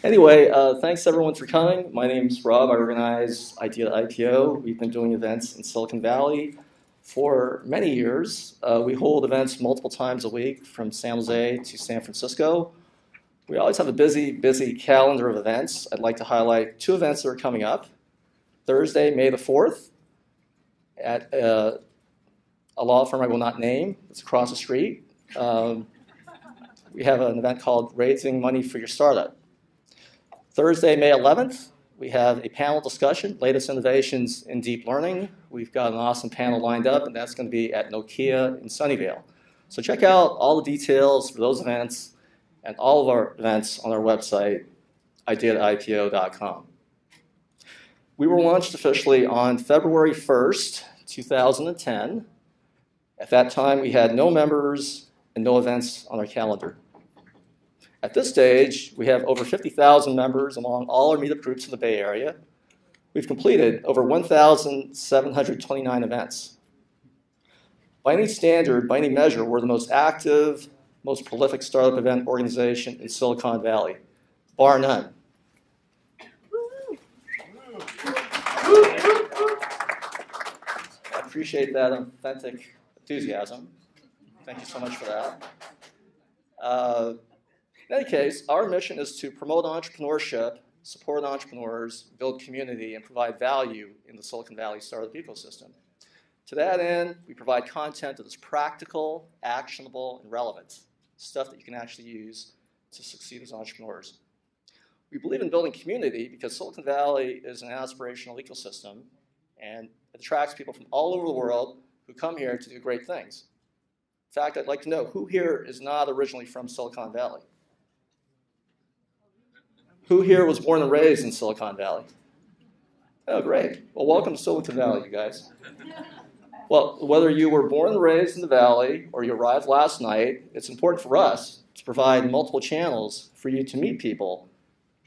Anyway, thanks everyone for coming. My name's Rob. I organize Idea IPO. We've been doing events in Silicon Valley for many years. We hold events multiple times a week from San Jose to San Francisco. We always have a busy calendar of events. I'd like to highlight two events that are coming up. Thursday, May the 4th, at a law firm I will not name. It's across the street. We have an event called Raising Money for Your Startup. Thursday, May 11th, we have a panel discussion, latest innovations in deep learning. We've got an awesome panel lined up, and that's going to be at Nokia in Sunnyvale. So check out all the details for those events and all of our events on our website, ideiaipo.com. We were launched officially on February 1st, 2010. At that time, we had no members and no events on our calendar. At this stage, we have over 50,000 members among all our meetup groups in the Bay Area. We've completed over 1,729 events. By any standard, by any measure, we're the most active, most prolific startup event organization in Silicon Valley, bar none. I appreciate that authentic enthusiasm. Thank you so much for that. In any case, our mission is to promote entrepreneurship, support entrepreneurs, build community, and provide value in the Silicon Valley startup ecosystem. To that end, we provide content that is practical, actionable, and relevant, stuff that you can actually use to succeed as entrepreneurs. We believe in building community because Silicon Valley is an aspirational ecosystem, and it attracts people from all over the world who come here to do great things. In fact, I'd like to know who here is not originally from Silicon Valley? Who here was born and raised in Silicon Valley? Oh, great. Well, welcome to Silicon Valley, you guys. Well, whether you were born and raised in the Valley or you arrived last night, it's important for us to provide multiple channels for you to meet people,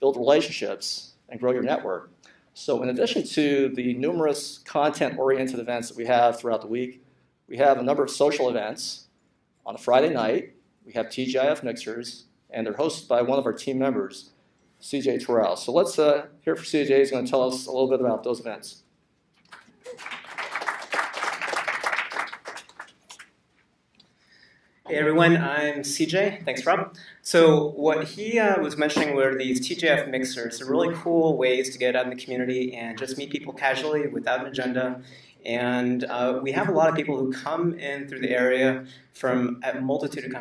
build relationships, and grow your network. So in addition to the numerous content-oriented events that we have throughout the week, we have a number of social events. On a Friday night, we have TGIF Mixers, and they're hosted by one of our team members, CJ Terrell. So let's hear from CJ. He's going to tell us a little bit about those events. Hey everyone, I'm CJ. Thanks, Rob. So what he was mentioning were these TGIF mixers. They're really cool ways to get out in the community and just meet people casually without an agenda. And we have a lot of people who come in through the area from a multitude of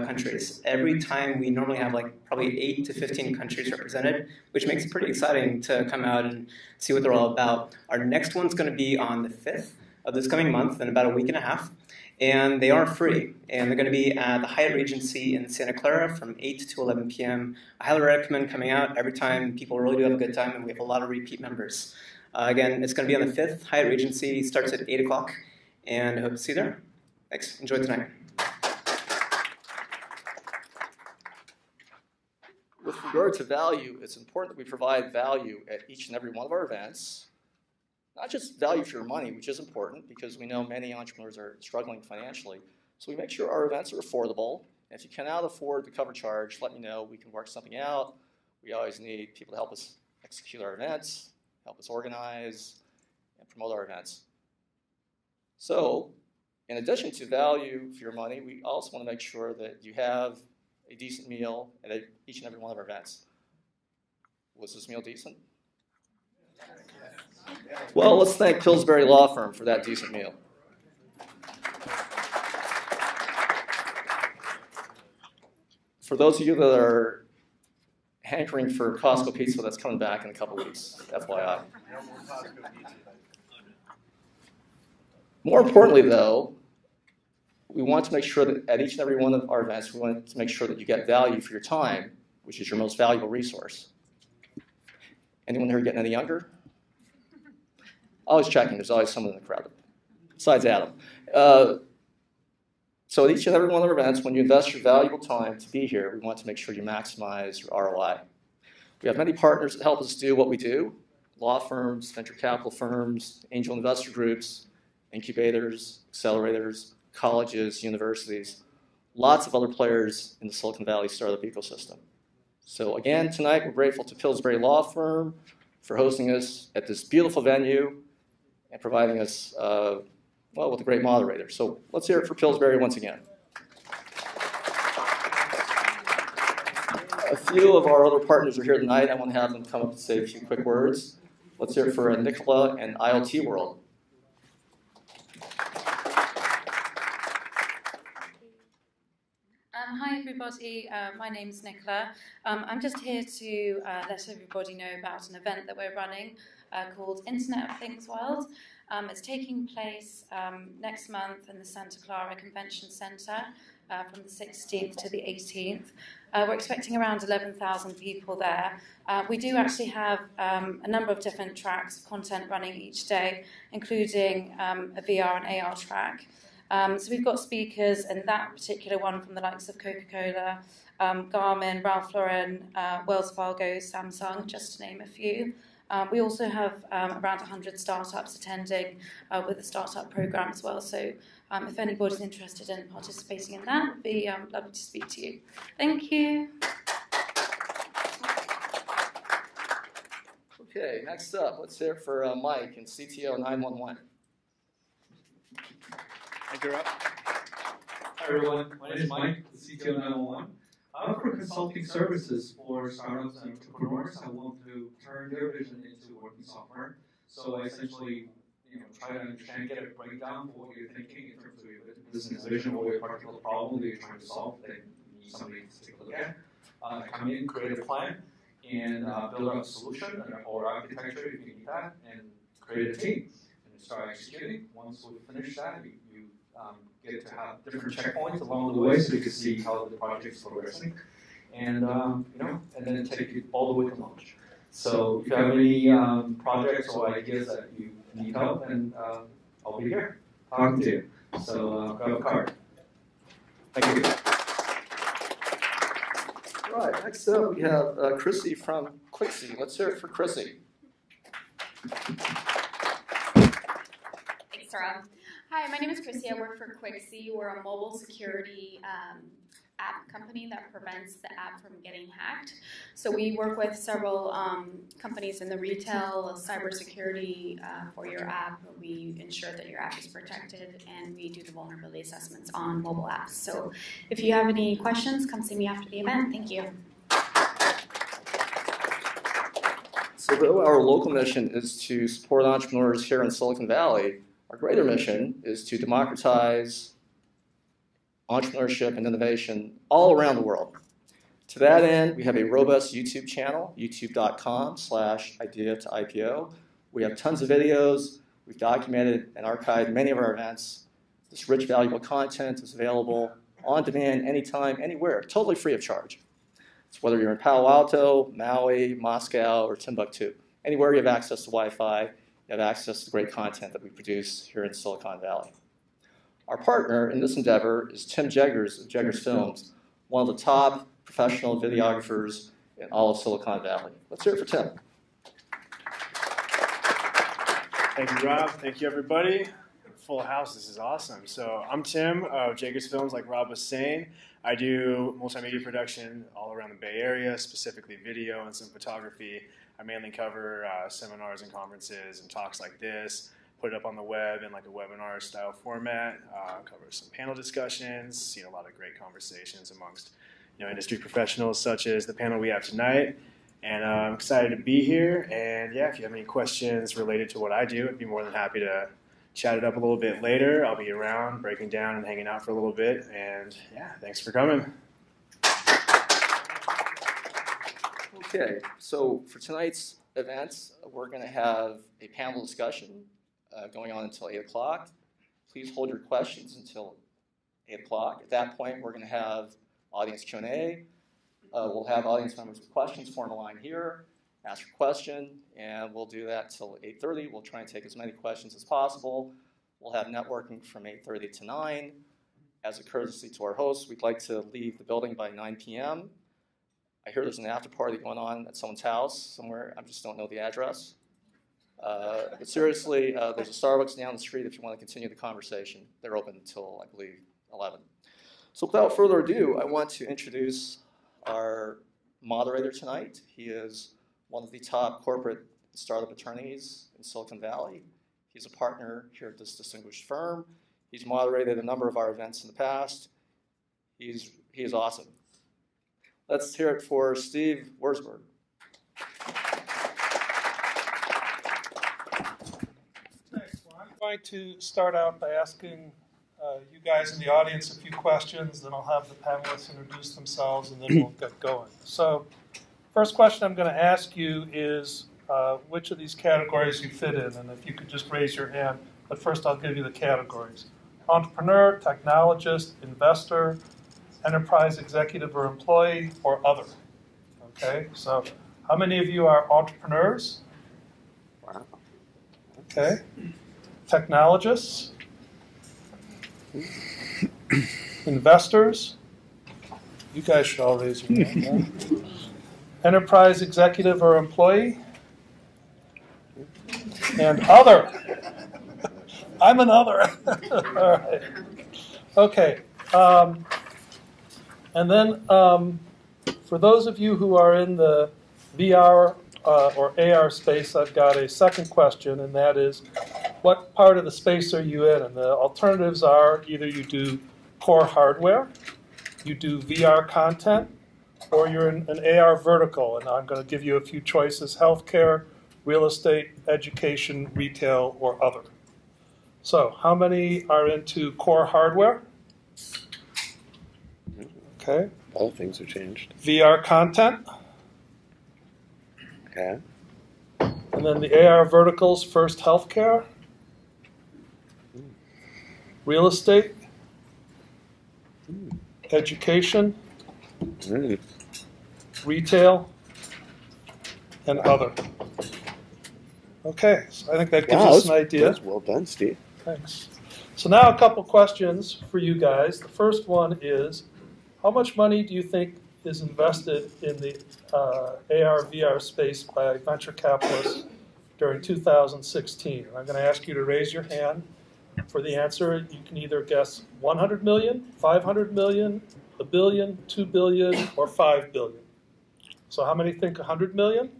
countries. Every time we normally have like probably 8 to 15 countries represented, which makes it pretty exciting to come out and see what they're all about. Our next one's going to be on the 5th of this coming month in about a week and a half. And they are free, and they're going to be at the Hyatt Regency in Santa Clara from 8 to 11 p.m. I highly recommend coming out every time. People really do have a good time, and we have a lot of repeat members. Again, it's going to be on the 5th. Hyatt Regency starts at 8 o'clock, and I hope to see you there. Thanks. Enjoy tonight. With regard to value, it's important that we provide value at each and every one of our events. Not just value for your money, which is important because we know many entrepreneurs are struggling financially. So we make sure our events are affordable. And if you cannot afford the cover charge, let me know. We can work something out. We always need people to help us execute our events, help us organize, and promote our events. So in addition to value for your money, we also want to make sure that you have a decent meal at each and every one of our events. Was this meal decent? Well, let's thank Pillsbury Law Firm for that decent meal. For those of you that are hankering for Costco pizza, that's coming back in a couple weeks, FYI. More importantly, though, we want to make sure that at each and every one of our events, we want to make sure that you get value for your time, which is your most valuable resource. Anyone here getting any younger? Always checking. There's always someone in the crowd, besides Adam. So at each and every one of our events, when you invest your valuable time to be here, we want to make sure you maximize your ROI. We have many partners that help us do what we do: law firms, venture capital firms, angel investor groups, incubators, accelerators, colleges, universities, lots of other players in the Silicon Valley startup ecosystem. So again, tonight we're grateful to Pillsbury Law Firm for hosting us at this beautiful venue and providing us, well, with a great moderator. So let's hear it for Pillsbury once again. A few of our other partners are here tonight. I want to have them come up and say a few quick words. Let's hear it for Nicola and IoT World. Hi everybody, my name's Nicola. I'm just here to let everybody know about an event that we're running called Internet of Things World. It's taking place next month in the Santa Clara Convention Center from the 16th to the 18th. We're expecting around 11,000 people there. We do actually have a number of different tracks of content running each day, including a VR and AR track. So we've got speakers in that particular one from the likes of Coca-Cola, Garmin, Ralph Lauren, Wells Fargo, Samsung, just to name a few. We also have around 100 startups attending with the startup program as well. So if anybody's interested in participating in that, it'd be lovely to speak to you. Thank you. Okay, next up, let's hear it for Mike and CTO 911. Thank you, Rob. Hi, everyone. My name is Mike, the CTO 911. I offer consulting services for startups and entrepreneurs that want to turn their vision into working software. So I essentially, try to understand, get a breakdown for what you're thinking in terms of your business vision or your particular problem that you're trying to solve that you need somebody to take a look at. Come in, create a plan, and build out a solution or architecture if you need that, and create a team and start executing. Once we finish that, you get to have different checkpoints along the way so you can see how the project's progressing, and and then take it all the way to launch. So if you have any projects or ideas that you need help, then I'll be here talking to you. So grab a card. Thank you. All right, next up we have Chrissy from Quixy. Let's hear it for Chrissy. Thanks, Rob. Hi, my name is Chrissy. I work for Quixy. We're a mobile security app company that prevents the app from getting hacked. So we work with several companies in the retail cybersecurity for your app. We ensure that your app is protected, and we do the vulnerability assessments on mobile apps. So if you have any questions, come see me after the event. Thank you. So though our local mission is to support entrepreneurs here in Silicon Valley, our greater mission is to democratize entrepreneurship and innovation all around the world. To that end, we have a robust YouTube channel, youtube.com/idea to IPO. We have tons of videos. We've documented and archived many of our events. This rich, valuable content is available on demand, anytime, anywhere, totally free of charge. It's whether you're in Palo Alto, Maui, Moscow, or Timbuktu. Anywhere you have access to Wi-Fi, you have access to the great content that we produce here in Silicon Valley. Our partner in this endeavor is Tim Jeggers of Jeggers Films, one of the top professional videographers in all of Silicon Valley. Let's hear it for Tim. Thank you, Rob. Thank you, everybody. Full house. This is awesome. So I'm Tim of Jeggers Films, like Rob was saying. I do multimedia production all around the Bay Area, specifically video and some photography. I mainly cover seminars and conferences and talks like this, put it up on the web in like a webinar style format, cover some panel discussions, a lot of great conversations amongst industry professionals such as the panel we have tonight. And I'm excited to be here. And yeah, if you have any questions related to what I do, I'd be more than happy to chat it up a little bit later. I'll be around breaking down and hanging out for a little bit. And yeah, thanks for coming. Okay, so for tonight's events, we're going to have a panel discussion going on until 8 o'clock. Please hold your questions until 8 o'clock. At that point, we're going to have audience Q&A. We'll have audience members with questions form a line here, ask your question, and we'll do that till 8:30. We'll try and take as many questions as possible. We'll have networking from 8:30 to 9. As a courtesy to our hosts, we'd like to leave the building by 9 p.m. I hear there's an after party going on at someone's house somewhere. I just don't know the address. But seriously, there's a Starbucks down the street if you want to continue the conversation. They're open until, I believe, 11. So without further ado, I want to introduce our moderator tonight. He is one of the top corporate startup attorneys in Silicon Valley. He's a partner here at this distinguished firm. He's moderated a number of our events in the past. He is awesome. Let's hear it for Steve Wurzburg. Thanks. Well, I'm going to start out by asking you guys in the audience a few questions, then I'll have the panelists introduce themselves, and then we'll get going. So, first question I'm going to ask you is which of these categories you fit in, and if you could just raise your hand. But first I'll give you the categories. Entrepreneur, technologist, investor, enterprise executive or employee, or other. Okay, so how many of you are entrepreneurs? Wow. Okay. Technologists? Investors? You guys should all raise your hand. Yeah? Enterprise executive or employee? And other. I'm an other. All right. Okay. And then for those of you who are in the VR or AR space, I've got a second question, and that is, what part of the space are you in? And the alternatives are either you do core hardware, you do VR content, or you're in an AR vertical. And I'm going to give you a few choices: healthcare, real estate, education, retail, or other. So how many are into core hardware? Okay. All things have changed. VR content. Okay. And then the AR verticals, first healthcare, real estate, education, retail, and other. Okay, so I think that gives us an idea. That's well done, Steve. Thanks. So now a couple questions for you guys. The first one is, how much money do you think is invested in the AR, VR space by venture capitalists during 2016? I'm going to ask you to raise your hand for the answer. You can either guess 100 million, 500 million, a billion, 2 billion, or 5 billion. So how many think 100 million?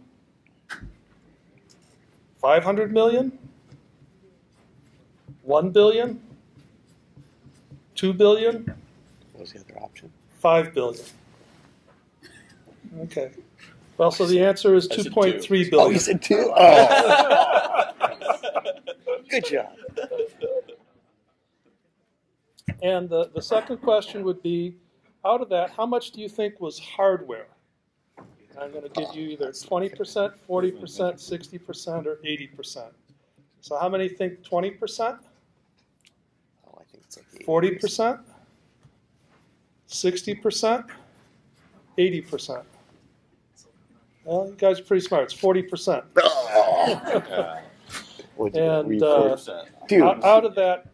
500 million? 1 billion? 2 billion? What was the other option? 5 billion. Okay. Well, so the answer is 2.3 billion. Oh, you said 2? Oh. Good job. And the second question would be, out of that, how much do you think was hardware? I'm going to give you either 20%, 40%, 60%, or 80%. So how many think 20%? Oh, I think it's like 40%? 60%? 80%? Well, you guys are pretty smart. It's 40%. And out of that,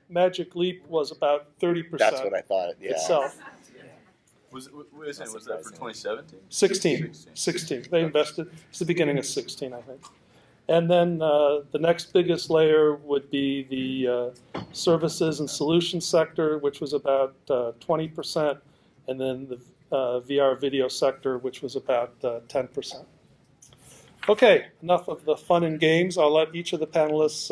Magic Leap was about 30%. That's what I thought. Yeah. Itself. Was that for 2017? 16. They invested. It's the beginning of 16, I think. And then the next biggest layer would be the services and solutions sector, which was about 20%, and then the VR video sector, which was about 10%. Okay, enough of the fun and games. I'll let each of the panelists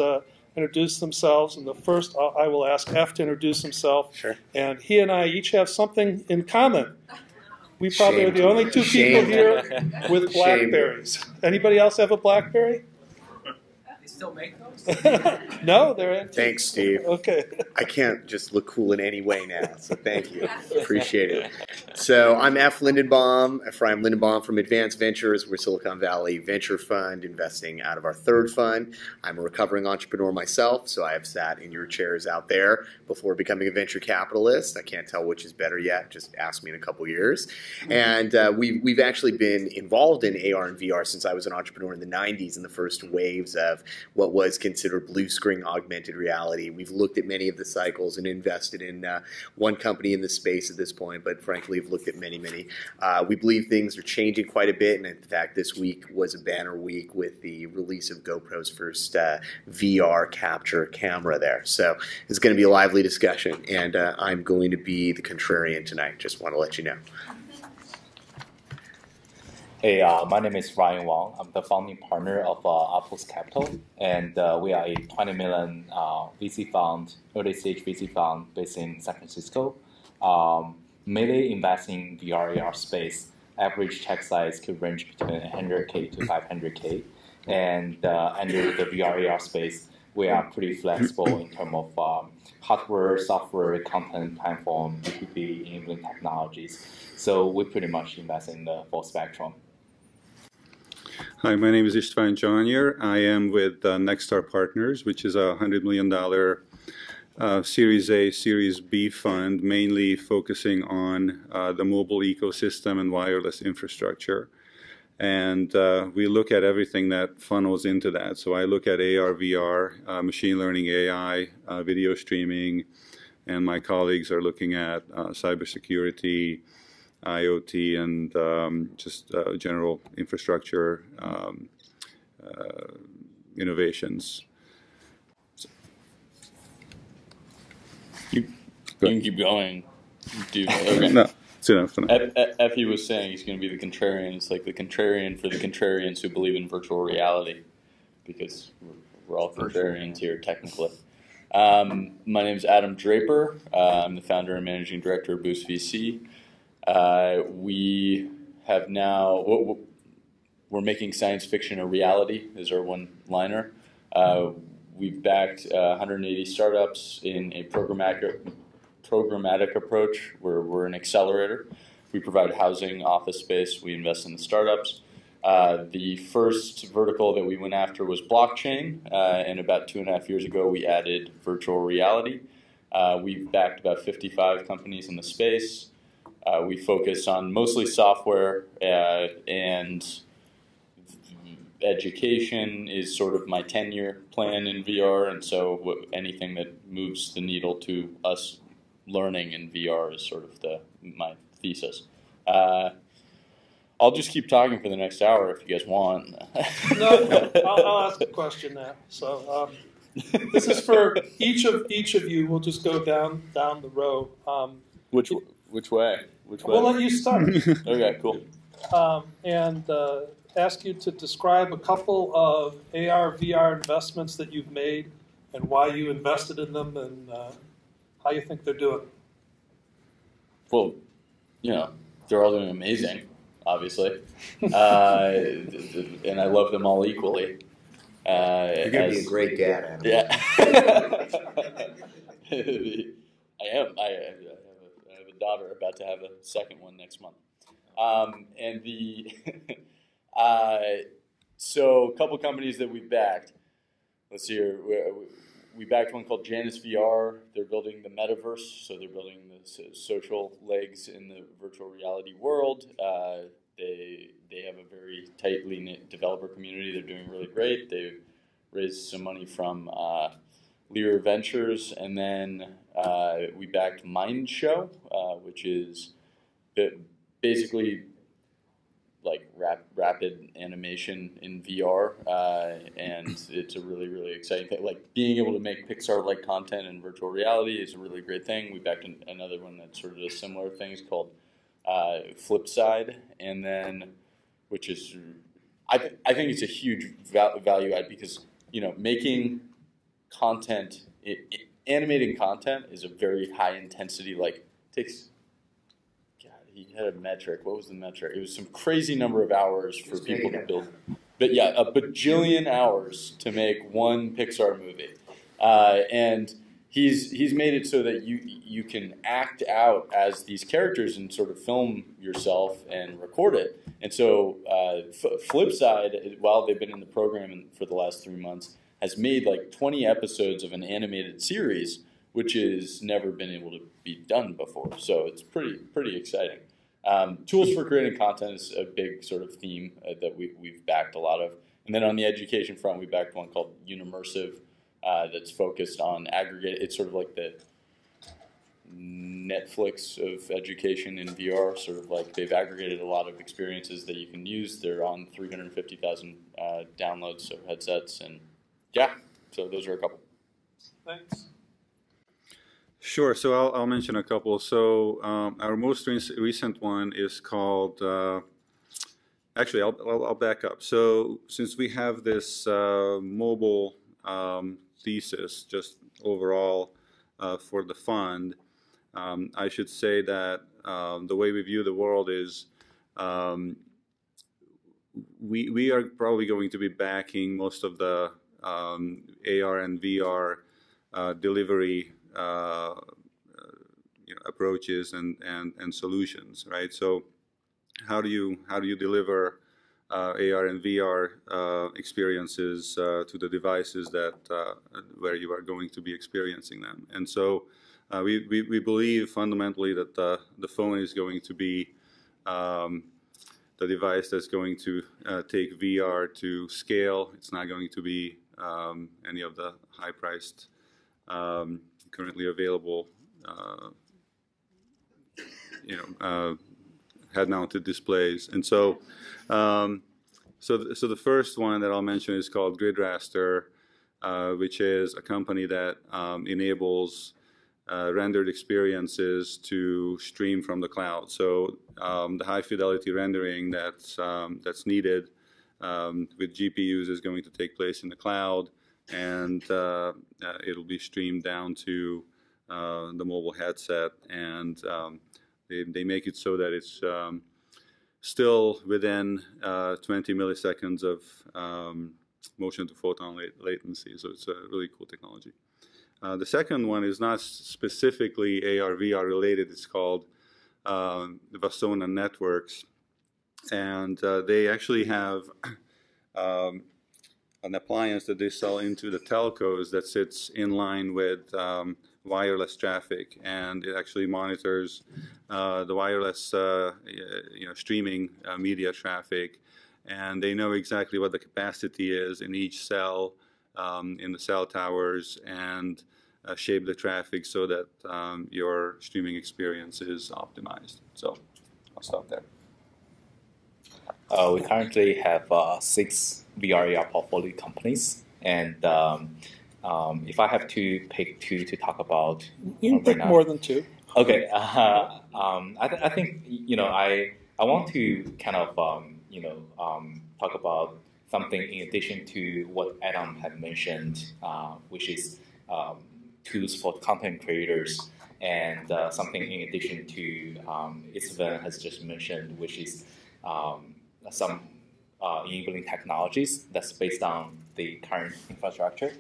introduce themselves. And the first, I will ask F to introduce himself. Sure. And he and I each have something in common. We probably are the only two people here with BlackBerries. Anybody else have a BlackBerry? They still make those? No, they're antique. Thanks, Steve. Okay. I can't just look cool in any way now, so thank you. Appreciate it. So I'm F. Lindenbaum, Ephraim Lindenbaum from Advanced Ventures. We're Silicon Valley venture fund investing out of our third fund. I'm a recovering entrepreneur myself, so I have sat in your chairs out there before becoming a venture capitalist. I can't tell which is better yet. Just ask me in a couple years. And we've actually been involved in AR and VR since I was an entrepreneur in the 90s in the first waves of what was considered blue screen augmented reality. We've looked at many of the cycles and invested in one company in this space at this point, but frankly, we've looked at many. We believe things are changing quite a bit, and in fact, this week was a banner week with the release of GoPro's first VR capture camera there. So it's going to be a lively discussion, and I'm going to be the contrarian tonight. Just want to let you know. Hey, my name is Ryan Wong. I'm the founding partner of Apples Capital, and we are a 20 million VC fund, early stage VC fund based in San Francisco. Mainly investing in VR AR space. Average check size could range between 100K to 500K, and under the VR AR space, we are pretty flexible in terms of hardware, software, content platform, B2B enabling technologies. So we pretty much invest in the full spectrum. Hi, my name is Istvan Janier. I am with Nexstar Partners, which is a $100 million Series A, Series B fund, mainly focusing on the mobile ecosystem and wireless infrastructure. And we look at everything that funnels into that. So I look at AR, VR, machine learning, AI, video streaming, and my colleagues are looking at cybersecurity, IoT, and just general infrastructure innovations. You can keep going. Okay. No, it's enough. Effie was saying he's going to be the contrarian. It's like the contrarian for the contrarians who believe in virtual reality, because we're all contrarians here technically. My name is Adam Draper. I'm the founder and managing director of Boost VC. We have now, we're making science fiction a reality, is our one-liner. We've backed 180 startups in a programmatic approach where we're an accelerator. We provide housing, office space, we invest in the startups. The first vertical that we went after was blockchain, and about 2.5 years ago we added virtual reality. We've backed about 55 companies in the space. We focus on mostly software, and education is sort of my 10-year plan in VR, and so anything that moves the needle to us learning in VR is sort of my thesis. I'll just keep talking for the next hour if you guys want. No, I'll ask a question now. So this is for each of you. We'll just go down the row. Which way? We'll let you start. Okay, cool. And ask you to describe a couple of AR, VR investments that you've made and why you invested in them and how you think they're doing. Well, they're all doing amazing, obviously. And I love them all equally. You're going to be a great dad, Adam. Yeah. I am. I have a daughter, about to have a second one next month. So a couple companies that we've backed. Let's see here. We backed one called Janus VR. They're building the metaverse, so they're building the social legs in the virtual reality world. They have a very tightly knit developer community. They're doing really great. They've raised some money from Lear Ventures, and then we backed Mindshow, which is basically like rapid animation in VR, and it's a really, really exciting thing. Like being able to make Pixar-like content in virtual reality is a really great thing. We backed another one that's sort of a similar thing. It's called Flipside, and then which is I think it's a huge value add because making content, animating content is a very high intensity. Like takes. He had a metric. What was the metric? It was some crazy number of hours for people to build. But yeah, a bajillion hours to make one Pixar movie. And he's made it so that you can act out as these characters and sort of film yourself and record it. And so Flipside, while they've been in the program for the last 3 months, has made like 20 episodes of an animated series, which has never been able to be done before. So it's pretty exciting. Tools for creating content is a big sort of theme that we've backed a lot of. And then on the education front, we backed one called Unimmersive that's focused on aggregate. It's sort of like the Netflix of education in VR, sort of like they've aggregated a lot of experiences that you can use. They're on 350,000 downloads of headsets, and yeah, so those are a couple. Thanks. Sure. So I'll mention a couple. So our most recent one is called actually, I'll back up. So since we have this mobile thesis, just overall for the fund, I should say that the way we view the world is we are probably going to be backing most of the AR and VR delivery approaches and solutions, right? So how do you deliver AR and VR experiences to the devices that where you are going to be experiencing them? And so we believe fundamentally that the phone is going to be the device that's going to take VR to scale. It's not going to be any of the high-priced currently available head-mounted displays. And so so the first one that I'll mention is called GridRaster, which is a company that enables rendered experiences to stream from the cloud. So the high-fidelity rendering that's needed with GPUs is going to take place in the cloud, and it'll be streamed down to the mobile headset, and they make it so that it's still within 20 milliseconds of motion to photon latency. So it's a really cool technology. The second one is not specifically AR VR related. It's called Vasona Networks, and they actually have an appliance that they sell into the telcos that sits in line with wireless traffic, and it actually monitors the wireless streaming media traffic, and they know exactly what the capacity is in each cell in the cell towers, and shape the traffic so that your streaming experience is optimized. So I'll stop there. We currently have 6 VR portfolio companies, and if I have to pick 2 to talk about, you can pick more than 2. Okay, I think I want to kind of talk about something in addition to what Adam had mentioned, which is tools for content creators, and something in addition to Istvan has just mentioned, which is some enabling technologies that's based on the current infrastructure.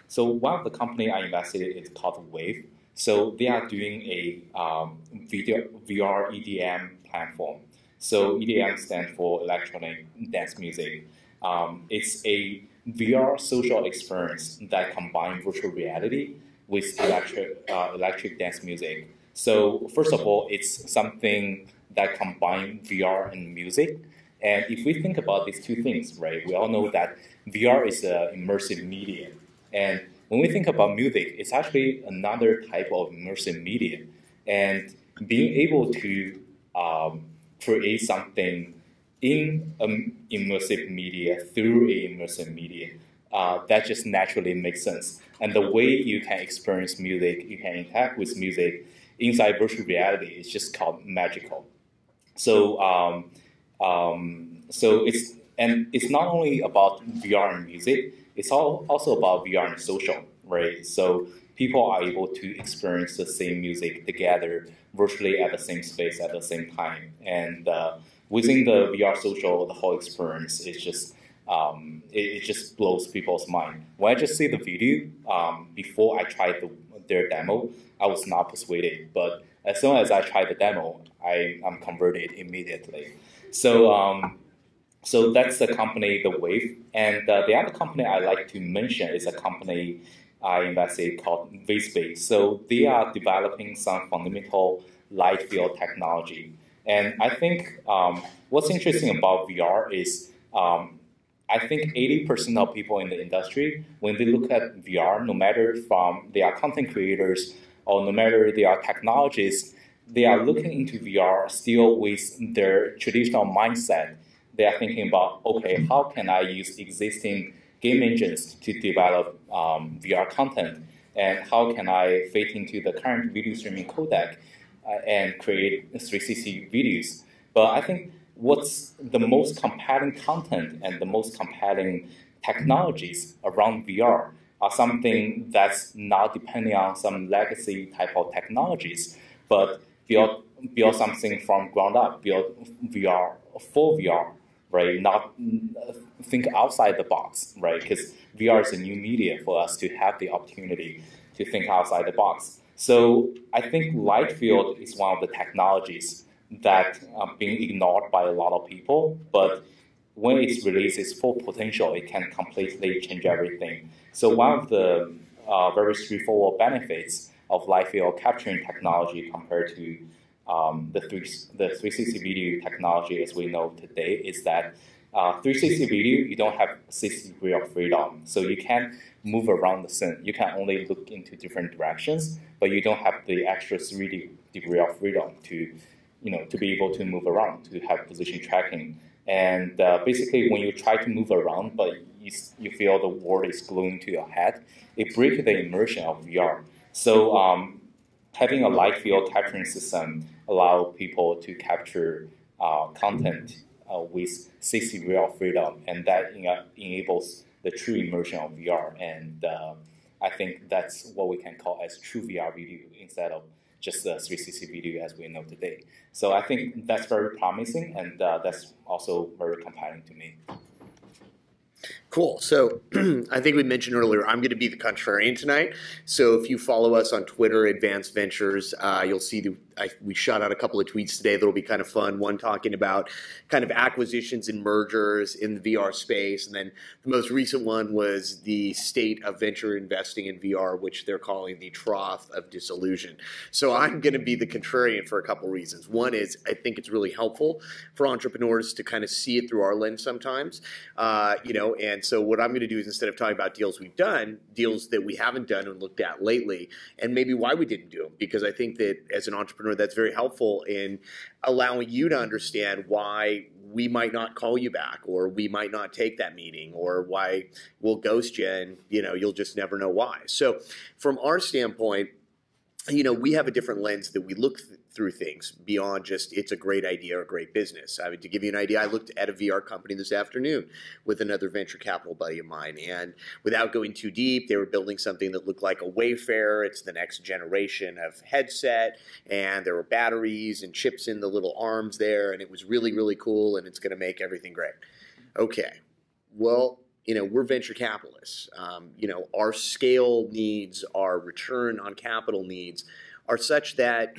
So one of the company I invested in is called Wave. So they are doing a VR EDM platform. So EDM stands for electronic dance music. It's a VR social experience that combines virtual reality with electric dance music. So first of all, it's something that combines VR and music. And if we think about these 2 things, right, we all know that VR is an immersive media. And when we think about music, it's actually another type of immersive media. And being able to create something in an immersive media through an immersive media, that just naturally makes sense. And the way you can experience music, you can interact with music inside virtual reality is just called magical. So it's not only about VR and music, it's also about VR and social, right? So people are able to experience the same music together virtually at the same space at the same time. And within the VR social, the whole experience is just it just blows people's mind. When I just see the video, before I tried their demo, I was not persuaded. But as soon as I tried the demo, I'm converted immediately. So that's the company, The Wave. And the other company I like to mention is a company I invested called VSpace. So they are developing some fundamental light field technology. And I think what's interesting about VR is I think 80% of people in the industry, when they look at VR, no matter from they are content creators or no matter they are technologists, they are looking into VR still with their traditional mindset. They are thinking about, okay, how can I use existing game engines to develop VR content? And how can I fit into the current video streaming codec and create 360 videos? But I think what's the most compelling content and the most compelling technologies around VR are something that's not depending on some legacy type of technologies, but build something from ground up, build VR for VR, right? Not think outside the box, right? Because VR is a new media for us to have the opportunity to think outside the box. So I think light field is one of the technologies that being ignored by a lot of people, but when it's released its full potential, it can completely change everything. So one of the very straightforward benefits of light field capturing technology compared to the 360 video technology as we know today is that 360 video, you don't have 60 degrees of freedom. So you can't move around the scene. You can only look into different directions, but you don't have the extra 3 degrees of freedom to be able to move around, to have position tracking. And basically, when you try to move around, but you feel the world is gluing to your head, it breaks the immersion of VR. So having a light field capturing system allows people to capture content with 60 degrees of freedom, and that enables the true immersion of VR. And I think that's what we can call as true VR video instead of just the 360 video as we know today. So I think that's very promising, and that's also very compelling to me. Cool. So I think we mentioned earlier, I'm going to be the contrarian tonight. So if you follow us on Twitter, Advanced Ventures, you'll see we shot out a couple of tweets today that'll be kind of fun. One talking about kind of acquisitions and mergers in the VR space. And then the most recent one was the state of venture investing in VR, which they're calling the trough of disillusion. So I'm going to be the contrarian for a couple of reasons. One is I think it's really helpful for entrepreneurs to kind of see it through our lens sometimes, and so what I'm going to do is instead of talking about deals we've done, deals that we haven't done and looked at lately, and maybe why we didn't do them. Because I think that as an entrepreneur, that's very helpful in allowing you to understand why we might not call you back, or we might not take that meeting, or why we'll ghost you, and you'll just never know why. So from our standpoint, we have a different lens that we look through things beyond just it's a great idea or a great business. I mean, to give you an idea, I looked at a VR company this afternoon with another venture capital buddy of mine, and without going too deep, they were building something that looked like a Wayfair. It's the next generation of headset, and there were batteries and chips in the little arms there, and it was really, really cool, and it's going to make everything great. Okay, well, we're venture capitalists. Our scale needs, our return on capital needs are such that,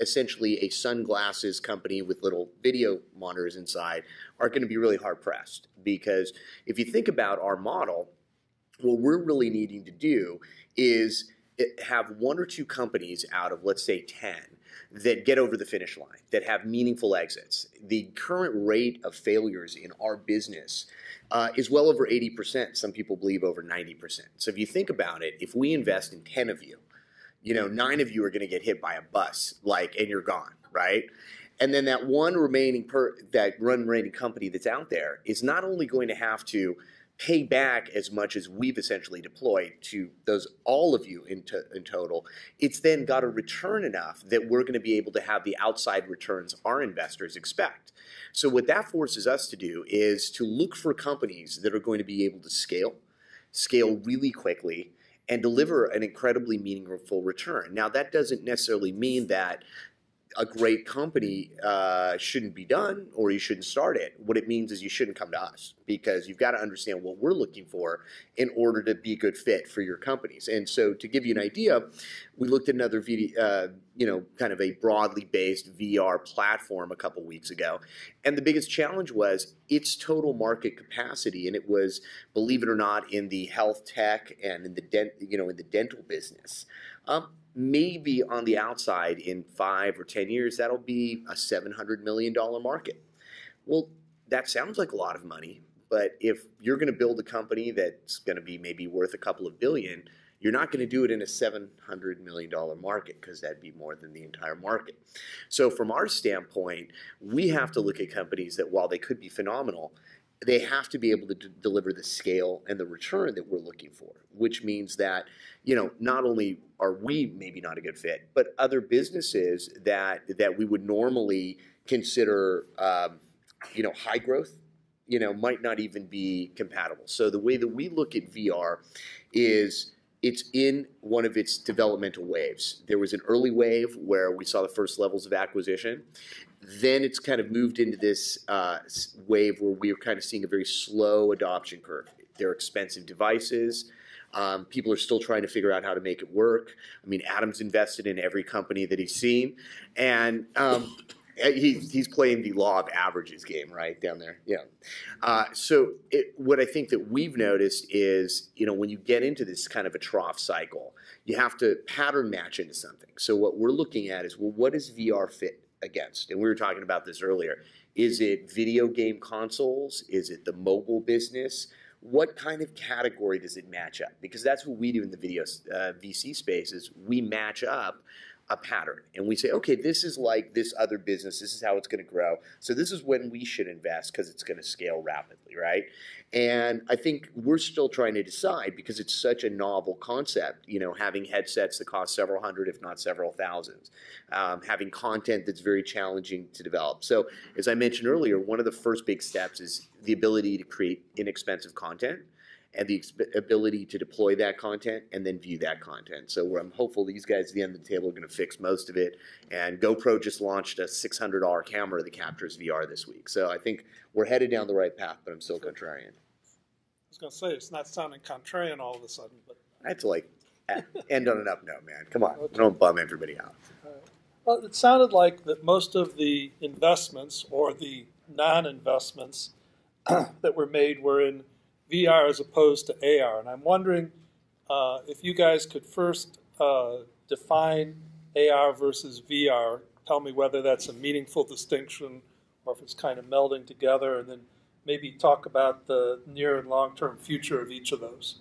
essentially a sunglasses company with little video monitors inside are going to be really hard pressed. Because if you think about our model, what we're really needing to do is have one or two companies out of, let's say, 10 that get over the finish line, that have meaningful exits. The current rate of failures in our business is well over 80%. Some people believe over 90%. So if you think about it, if we invest in 10 of you, 9 of you are going to get hit by a bus, and you're gone, right? And then that one remaining company that's out there is not only going to have to pay back as much as we've essentially deployed to all of you in total, it's then got to return enough that we're going to be able to have the outside returns our investors expect. So what that forces us to do is to look for companies that are going to be able to scale really quickly, and deliver an incredibly meaningful return. Now, that doesn't necessarily mean that a great company shouldn't be done or you shouldn't start it. What it means is you shouldn't come to us, because you've got to understand what we're looking for in order to be a good fit for your companies. And so to give you an idea, we looked at another video, kind of a broadly based VR platform a couple weeks ago. And the biggest challenge was its total market capacity. And it was, believe it or not, in the health tech and in the dental business. Maybe on the outside in 5 or 10 years, that'll be a $700 million market. Well, that sounds like a lot of money, but if you're going to build a company that's going to be maybe worth a couple of billion, you're not going to do it in a $700 million market, because that'd be more than the entire market. So from our standpoint, we have to look at companies that, while they could be phenomenal, they have to be able to deliver the scale and the return that we're looking for, which means that, not only are we maybe not a good fit, but other businesses that we would normally consider, high growth, might not even be compatible. So the way that we look at VR is it's in one of its developmental waves. There was an early wave where we saw the first levels of acquisition. Then it's kind of moved into this wave where we're kind of seeing a very slow adoption curve. They're expensive devices. People are still trying to figure out how to make it work. I mean, Adam's invested in every company that he's seen. And he's playing the law of averages game, right, down there. Yeah. So what I think that we've noticed is, when you get into this kind of a trough cycle, you have to pattern match into something. So what we're looking at is, well, what does VR fit against? And we were talking about this earlier. Is it video game consoles? Is it the mobile business? What kind of category does it match up? Because that's what we do in the video VC space is we match up a pattern. And we say, okay, this is like this other business. This is how it's going to grow. So this is when we should invest because it's going to scale rapidly, right? And I think we're still trying to decide because it's such a novel concept, having headsets that cost several hundred, if not several thousands, having content that's very challenging to develop. So as I mentioned earlier, one of the first big steps is the ability to create inexpensive content and the ability to deploy that content and then view that content. So I'm hopeful these guys at the end of the table are going to fix most of it. And GoPro just launched a $600 camera that captures VR this week. So I think we're headed down the right path, but I'm still contrarian. I was going to say, it's not sounding contrarian all of a sudden. But I have to end on an up note, man. Come on. Okay. Don't bum everybody out. Well, it sounded like that most of the investments or the non-investments that were made were in VR as opposed to AR. And I'm wondering if you guys could first define AR versus VR, tell me whether that's a meaningful distinction or if it's kind of melding together, and then maybe talk about the near and long-term future of each of those.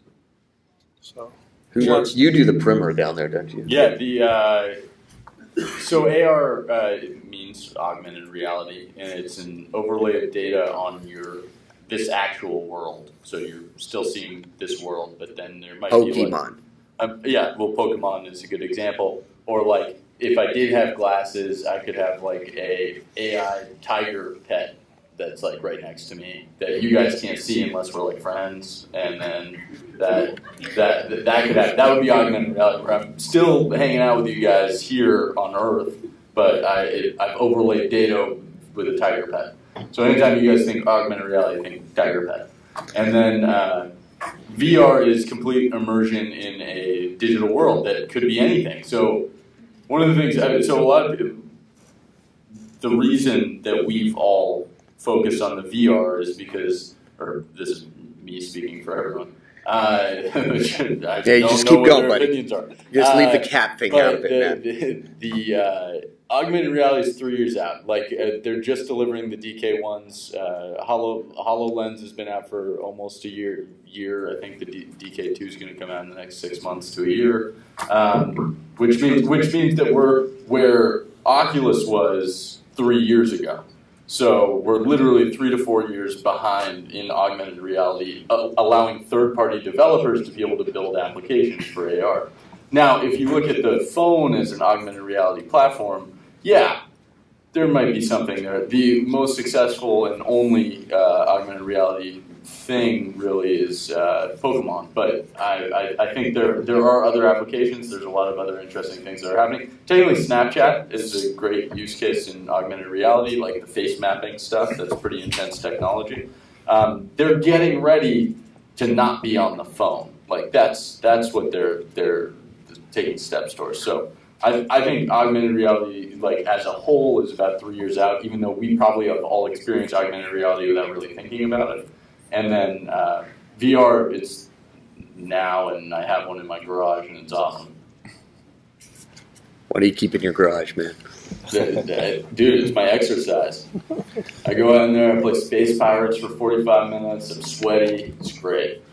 So, you do the primer down there, don't you? Yeah, so AR means augmented reality, and it's an overlay of data on this actual world. So you're still seeing this world, but then there might be Pokemon. Pokemon is a good example. Or like, if I did have glasses, I could have like a AI tiger pet that's like right next to me that you guys can't see unless we're like friends, and then that would be augmented reality. Where I'm still hanging out with you guys here on Earth, but I've overlaid data with a tiger pet. So anytime you guys think augmented reality, think tiger pet. And then VR is complete immersion in a digital world that could be anything. So one of the things, so a lot of people, the reason that we've all focused on the VR is because, or this is me speaking for everyone. Just keep going, buddy. Just leave the cat thing out of it, man. The augmented reality is 3 years out. Like they're just delivering the DK1s. HoloLens has been out for almost a year. I think the DK2 is going to come out in the next 6 months to a year, which means that we're where Oculus was 3 years ago. So we're literally 3 to 4 years behind in augmented reality, allowing third-party developers to be able to build applications for AR. Now, if you look at the phone as an augmented reality platform, yeah, there might be something there. The most successful and only augmented reality thing really is Pokemon, but I think there are other applications. There's a lot of other interesting things that are happening. Technically, Snapchat is a great use case in augmented reality, like the face mapping stuff. That's pretty intense technology. They're getting ready to not be on the phone. Like that's what they're taking steps towards. So I think augmented reality, like as a whole, is about 3 years out. Even though we probably have all experienced augmented reality without really thinking about it. And then VR, it's now, and I have one in my garage, and it's awesome. What do you keep in your garage, man? Dude, it's my exercise. I go out in there, I play Space Pirates for 45 minutes, I'm sweaty, it's great.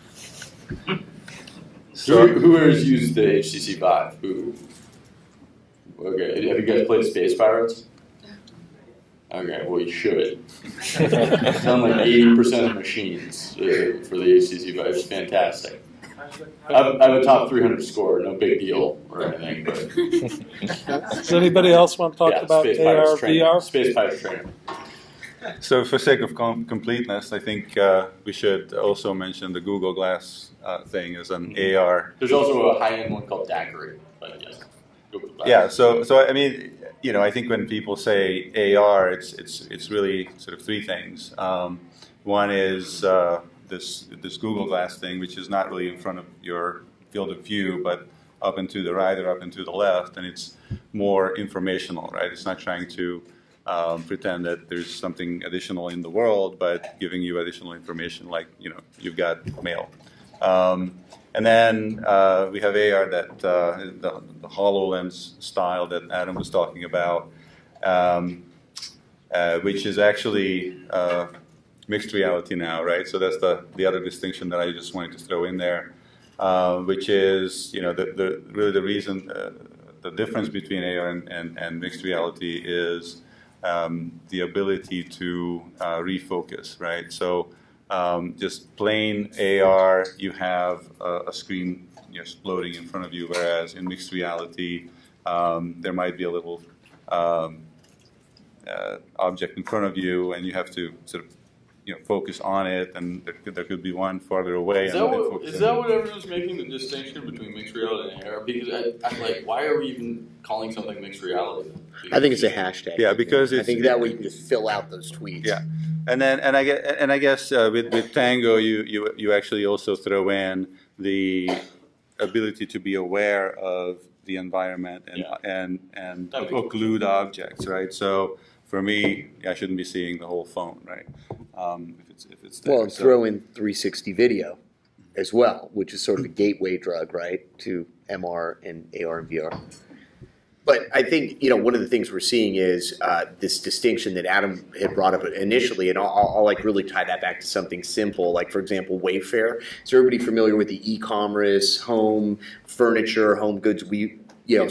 So, who has used the HTC Vive? Okay, have you guys played Space Pirates? Okay, well, you should. It's on like 80% of machines for the HTC Vive. It's fantastic. I have a top 300 score, no big deal or anything. But Does anybody else want to talk about AR, VR? Space Pirates training. So for sake of completeness, I think we should also mention the Google Glass thing as an AR. There's also a high-end one called Daiquiri, but yes, Google Glass. Yeah, so I mean, you know, I think when people say AR, it's really sort of three things. One is this Google Glass thing, which is not really in front of your field of view, but up and to the right or up and to the left, and it's more informational, right? It's not trying to pretend that there's something additional in the world, but giving you additional information, like, you know, you've got mail. And then we have AR, that the HoloLens style that Adam was talking about, which is actually mixed reality now, right? So that's the other distinction that I just wanted to throw in there, which is, you know, really the reason, the difference between AR and mixed reality is the ability to refocus, right? So just plain AR, you have a screen exploding in front of you, whereas in mixed reality, there might be a little object in front of you, and you have to sort of focus on it, and there could be one farther away. Is that what everyone's making the distinction between mixed reality and AR? Because I'm like, why are we even calling something mixed reality? I think it's a hashtag. Yeah, because I think that way you can just fill out those tweets. Yeah, and I guess with Tango, you actually also throw in the ability to be aware of the environment and occlude objects, right? So for me, I shouldn't be seeing the whole phone, right? If it's there. Well, throw in 360 video as well, which is sort of a gateway drug, right, to MR and AR and VR. But I think, one of the things we're seeing is this distinction that Adam had brought up initially, and I'll like really tie that back to something simple, like, for example, Wayfair. Is everybody familiar with the e-commerce, home, furniture, home goods?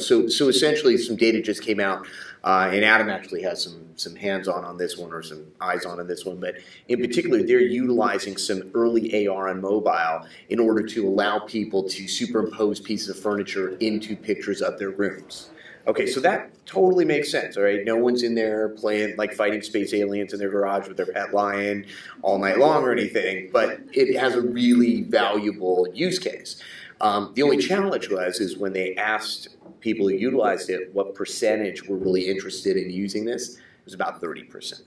So essentially some data just came out, and Adam actually has some hands-on on this one, or some eyes-on this one, but in particular, they're utilizing some early AR on mobile in order to allow people to superimpose pieces of furniture into pictures of their rooms. Okay, so that totally makes sense, all right? No one's in there playing, like, fighting space aliens in their garage with their pet lion all night long or anything, but it has a really valuable use case. The only challenge is when they asked people who utilized it what percentage were really interested in using this, it was about 30%.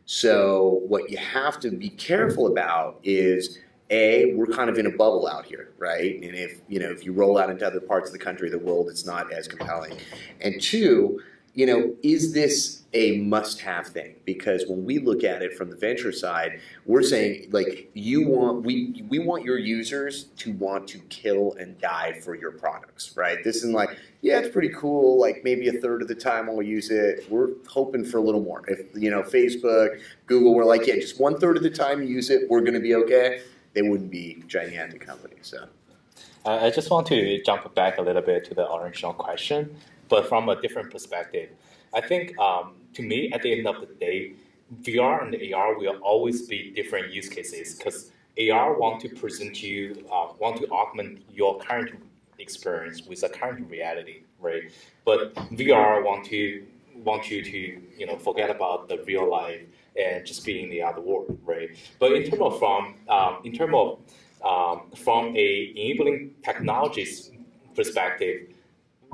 So what you have to be careful about is, A, we're kind of in a bubble out here, right? And if you roll out into other parts of the country, the world, it's not as compelling. And two, is this a must-have thing? Because when we look at it from the venture side, we're saying, like, we want your users to want to kill and die for your products, right? This isn't like, yeah, it's pretty cool, like maybe a third of the time I'll use it. We're hoping for a little more. If, Facebook, Google were like, yeah, just 1/3 of the time you use it, we're going to be okay. They wouldn't be gigantic companies. So, I just want to jump back a little bit to the original question, but from a different perspective. I think, to me, at the end of the day, VR and AR will always be different use cases, because AR want to augment your current experience with the current reality, right? But VR want you to forget about the real life and just be in the other world, right? But in terms of from a enabling technologies perspective,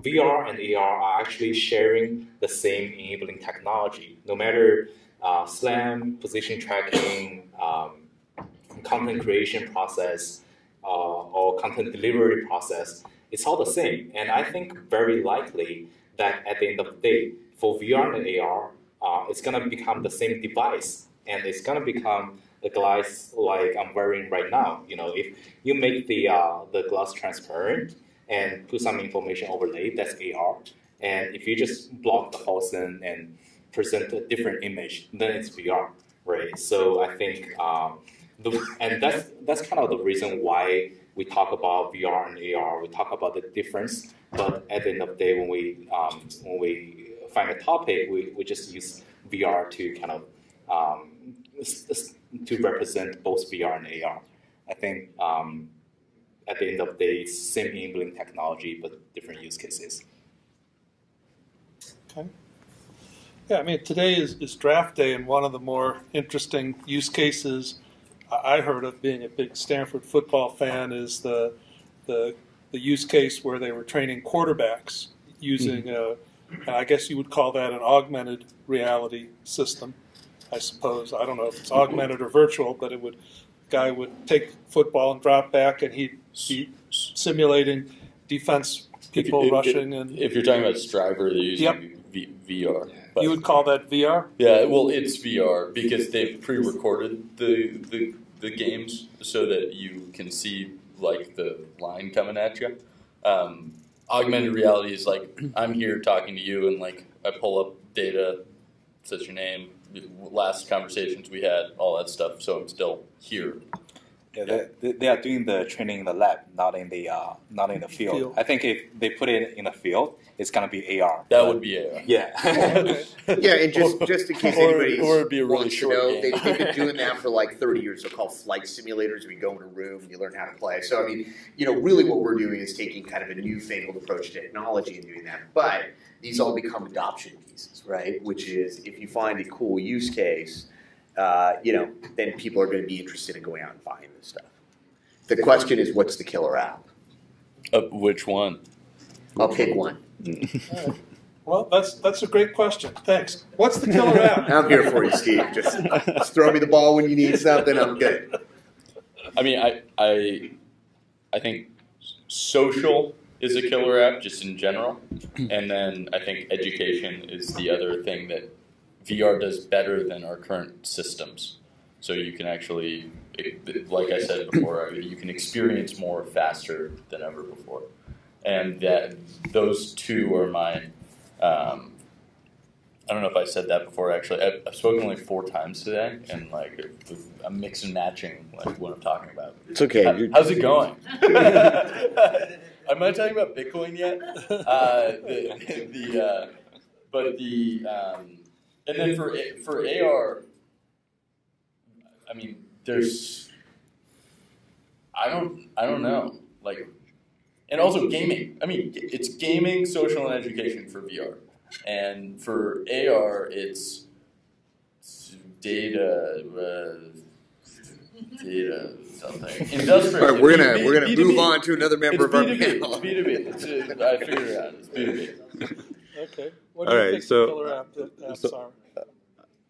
VR and AR are actually sharing the same enabling technology. No matter SLAM, position tracking, content creation process, or content delivery process, it's all the same. And I think very likely that at the end of the day, for VR and AR, it's going to become the same device, and it's going to become the glass like I'm wearing right now. If you make the glass transparent and put some information overlay, that's AR. And if you just block the whole thing and present a different image, then it's VR, right? So I think, and that's kind of the reason why we talk about VR and AR. We talk about the difference, but at the end of the day, when we find a topic, we just use VR to kind of to represent both VR and AR. I think at the end of the day, it's same enabling technology, but different use cases. Okay. Yeah, I mean, today is draft day, and one of the more interesting use cases I heard of, being a big Stanford football fan, is the use case where they were training quarterbacks using, and I guess you would call that an augmented reality system, I suppose. I don't know if it's augmented or virtual, but guy would take football and drop back, and he'd be simulating defense people rushing. And if you're talking about Striver, they're using VR. But you would call that VR? Yeah, well, it's VR because they've pre-recorded the games so that you can see like the line coming at you. Augmented reality is like I'm here talking to you, and like I pull up data, says your name, last conversations we had, all that stuff. So I'm still here. Yeah, they are doing the training in the lab, not in the field. I think if they put it in the field, it's gonna be AR. That would be AR. Yeah. Yeah, and just in case anybody or it'd be a really wants to short know, game. they've been doing that for like 30 years. They're called flight simulators. We go in a room and you learn how to play. So I mean, really what we're doing is taking kind of a newfangled approach to technology and doing that. But these all become adoption pieces, right? Which is if you find a cool use case, then people are going to be interested in going out and buying this stuff. The question is, what's the killer app? Which one? I'll pick one. Right. Well, that's a great question. Thanks. What's the killer app? I'm here for you, Steve. Just throw me the ball when you need something. I'm good. I mean, I think social is a killer app just in general, and then I think education is the other thing that VR does better than our current systems. So you can actually, like I said before, you can experience more faster than ever before. And those two are my, I don't know if I said that before actually. I've spoken like 4 times today, and like I'm mixing and matching like what I'm talking about. It's okay. How's it going? Am I talking about Bitcoin yet? And then for AR, I mean, I don't know, like, and also gaming. I mean, it's gaming, social, and education for VR, and for AR, it's data something. Industrial. All right, we're gonna move on to another member of our B2B. panel. It's B2B. I figured it out. It's B2B. Okay. What do you think the killer apps are?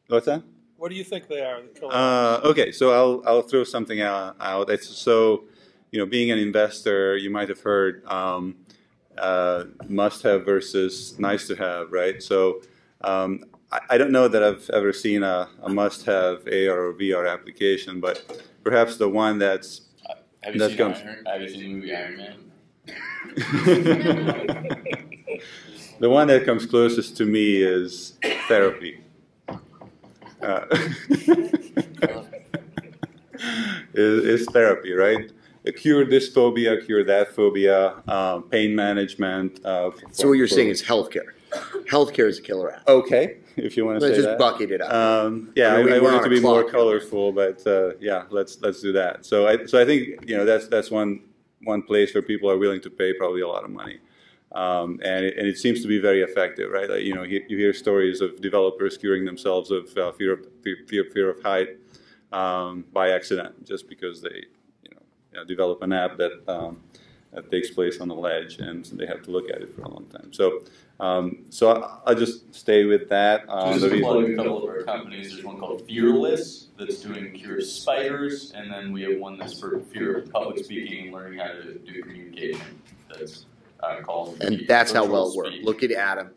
What's that? What do you think they are? The killer apps? Okay, so I'll throw something out. So, being an investor, you might have heard must-have versus nice-to-have, right? So I don't know that I've ever seen a must-have AR or VR application, but perhaps the one that's Have you seen the movie Iron Man? The one that comes closest to me is therapy. Is therapy, right? Cure this phobia, cure that phobia, pain management. So what you're saying is healthcare. Healthcare is a killer app. Okay, if you want to say Let's that. just bucket it up. I want it to be more colorful, but let's do that. So I think that's one place where people are willing to pay probably a lot of money. And it seems to be very effective, right? Like, you hear stories of developers curing themselves of fear of height by accident, just because they develop an app that takes place on a ledge, and they have to look at it for a long time. So I'll just stay with that. Just to plug a couple of our companies. There's one called Fearless that's doing cure spiders, and then we have one that's for fear of public speaking and learning how to do communication. That's called. And that's how well it worked. Look at Adam.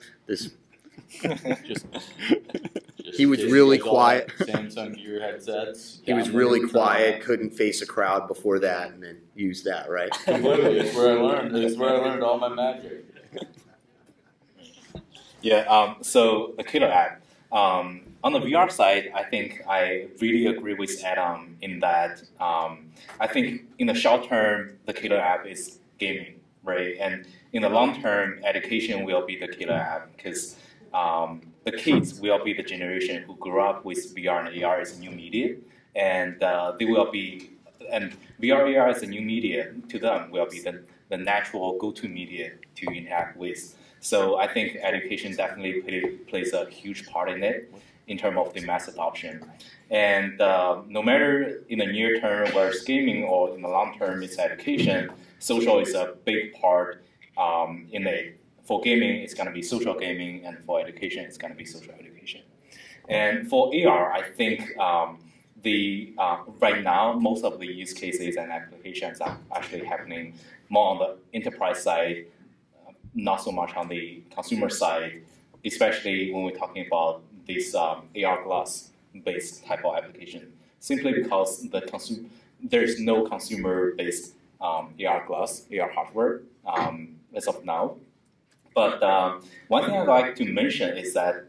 He was really quiet. Samsung Gear headsets. He was really quiet, couldn't face a crowd before that, and then used that, right? Completely. It's where I learned. It's where I learned all my magic. Yeah. So the killer app. On the VR side, I think I really agree with Adam in that I think in the short term, the killer app is gaming, right? And in the long term, education will be the killer app because the kids will be the generation who grew up with VR and AR as a new media, and they will be, and VR AR as a new media to them will be the natural go-to media to interact with. So I think education definitely plays a huge part in it in terms of the mass adoption. And no matter in the near term where it's gaming or in the long term it's education, social is a big part in it. For gaming, it's going to be social gaming, and for education, it's going to be social education. And for AR, I think right now, most of the use cases and applications are actually happening more on the enterprise side, not so much on the consumer side, especially when we're talking about this AR glass-based type of application. Simply because there's no consumer-based AR glass, AR hardware as of now. But one thing I'd like to mention is that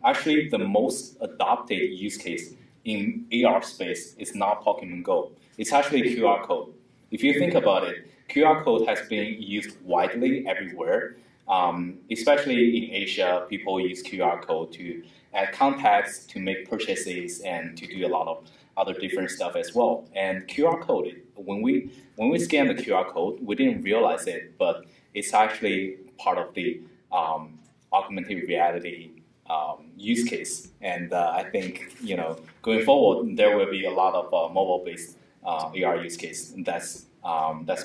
actually the most adopted use case in AR space is not Pokemon Go. It's actually QR code. If you think about it, QR code has been used widely everywhere. Especially in Asia, people use QR code to add contacts, to make purchases, and to do a lot of other different stuff as well. And QR code, when we scan the QR code, we didn't realize it, but it's actually part of the augmented reality use case. And I think going forward, there will be a lot of mobile-based AR use case that's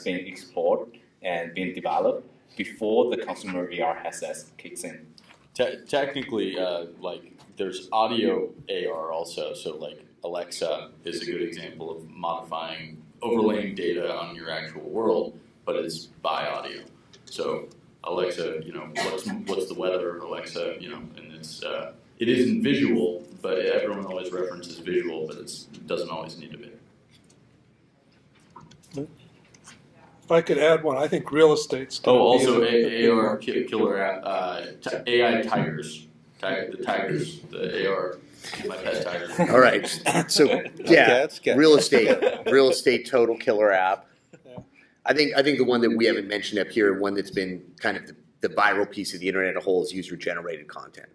being explored and being developed before the consumer AR headsets kicks in. Technically, like there's audio AR also. So like Alexa is a good example of modifying, overlaying data on your actual world, but it's by audio. So Alexa, what's the weather, Alexa, and it isn't visual, but everyone always references visual, but it doesn't always need to be. If I could add one, I think real estate's going to be AR killer app, AI tigers, the tigers, the AR, my pet tigers. All right, so yeah, real estate total killer app. I think the one that we haven't mentioned up here, one that's been kind of the viral piece of the internet as a whole, is user-generated content.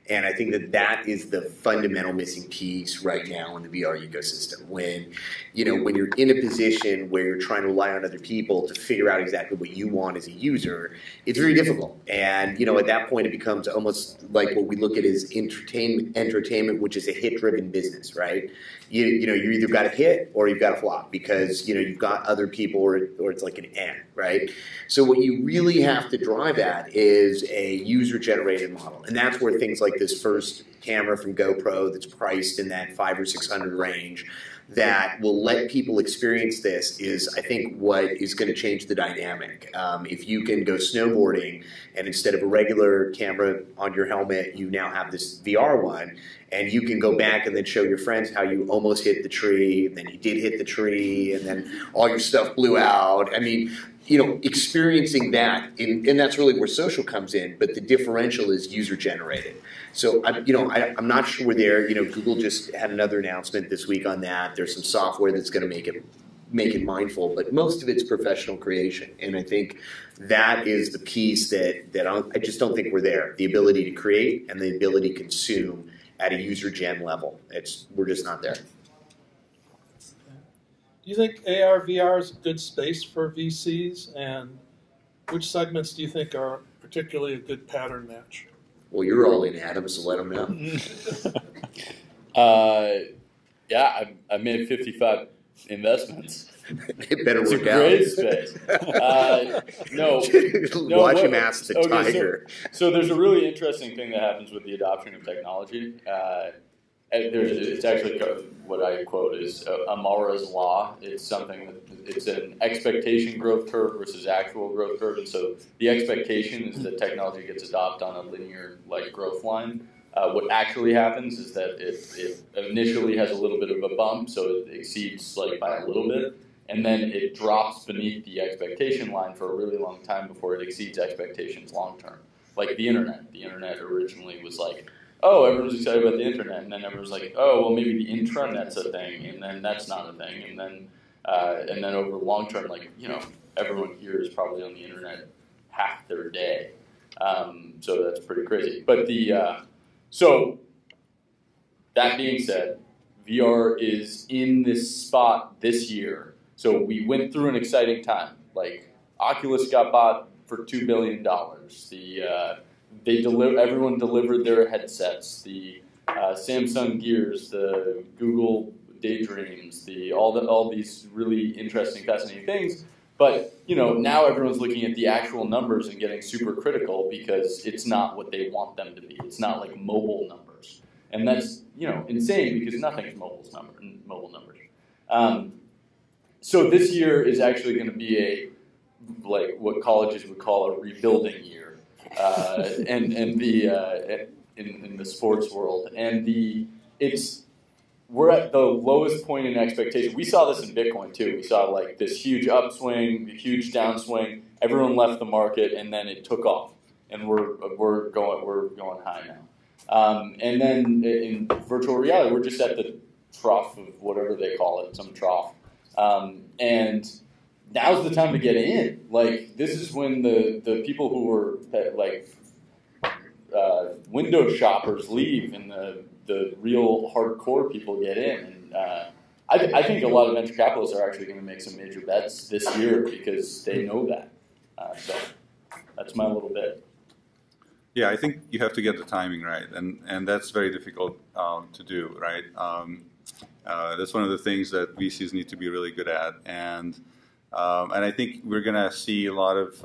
And I think that is the fundamental missing piece right now in the VR ecosystem. When you're in a position where you're trying to rely on other people to figure out exactly what you want as a user, it's very difficult. And at that point, it becomes almost like what we look at as entertainment, which is a hit-driven business, right? You either got a hit or you've got a flop because you've got other people or it's like an end, right? So what you really have to drive at is a user-generated model, and that's where things like this first camera from GoPro that's priced in that $500 or $600 range that will let people experience this is, I think, what is going to change the dynamic. If you can go snowboarding and instead of a regular camera on your helmet, you now have this VR one, and you can go back and then show your friends how you almost hit the tree, and then you did hit the tree, and then all your stuff blew out. I mean, experiencing that, and that's really where social comes in, but the differential is user-generated. So, I'm not sure we're there. Google just had another announcement this week on that. There's some software that's going to make it mindful, but most of it's professional creation. And I think that is the piece that I just don't think we're there. The ability to create and the ability to consume at a user-gen level. We're just not there. Do you think AR, VR is a good space for VCs? And which segments do you think are particularly a good pattern match? Well, you're all in, Adam, so let them know. Yeah, I made 55 investments. It better it's work a out. Great space. Watch him ask the tiger. So there's a really interesting thing that happens with the adoption of technology. It's actually what I quote is Amara's law. It's something that it's an expectation growth curve versus actual growth curve. And so the expectation is that technology gets adopted on a linear growth line. What actually happens is that it initially has a little bit of a bump, so it exceeds by a little bit, and then it drops beneath the expectation line for a really long time before it exceeds expectations long term. Like the internet. The internet originally was oh, everyone's excited about the internet, and then everyone's oh, well, maybe the intranet's a thing, and then that's not a thing, and then over long term, everyone here is probably on the internet half their day, So that's pretty crazy. But so that being said, VR is in this spot this year. So we went through an exciting time. Like Oculus got bought for $2 billion. Everyone delivered their headsets. The Samsung Gears, the Google Daydreams, all these really interesting, fascinating things. But now everyone's looking at the actual numbers and getting super critical because it's not what they want them to be. It's not like mobile numbers, and that's insane because nothing's mobile numbers. So this year is actually going to be what colleges would call a rebuilding year, in the sports world, and we're at the lowest point in expectation. We saw this in Bitcoin too. We saw like this huge upswing, huge downswing. Everyone left the market, and then it took off, and we're going high now. And then in virtual reality, we're just at the trough of whatever they call it, some trough. And now's the time to get in. Like this is when the people who were window shoppers leave, and the real hardcore people get in. And I think a lot of venture capitalists are actually going to make some major bets this year because they know that. So that's my little bit. Yeah, I think you have to get the timing right, and that's very difficult to do, right? That's one of the things that VCs need to be really good at, and I think we're going to see a lot of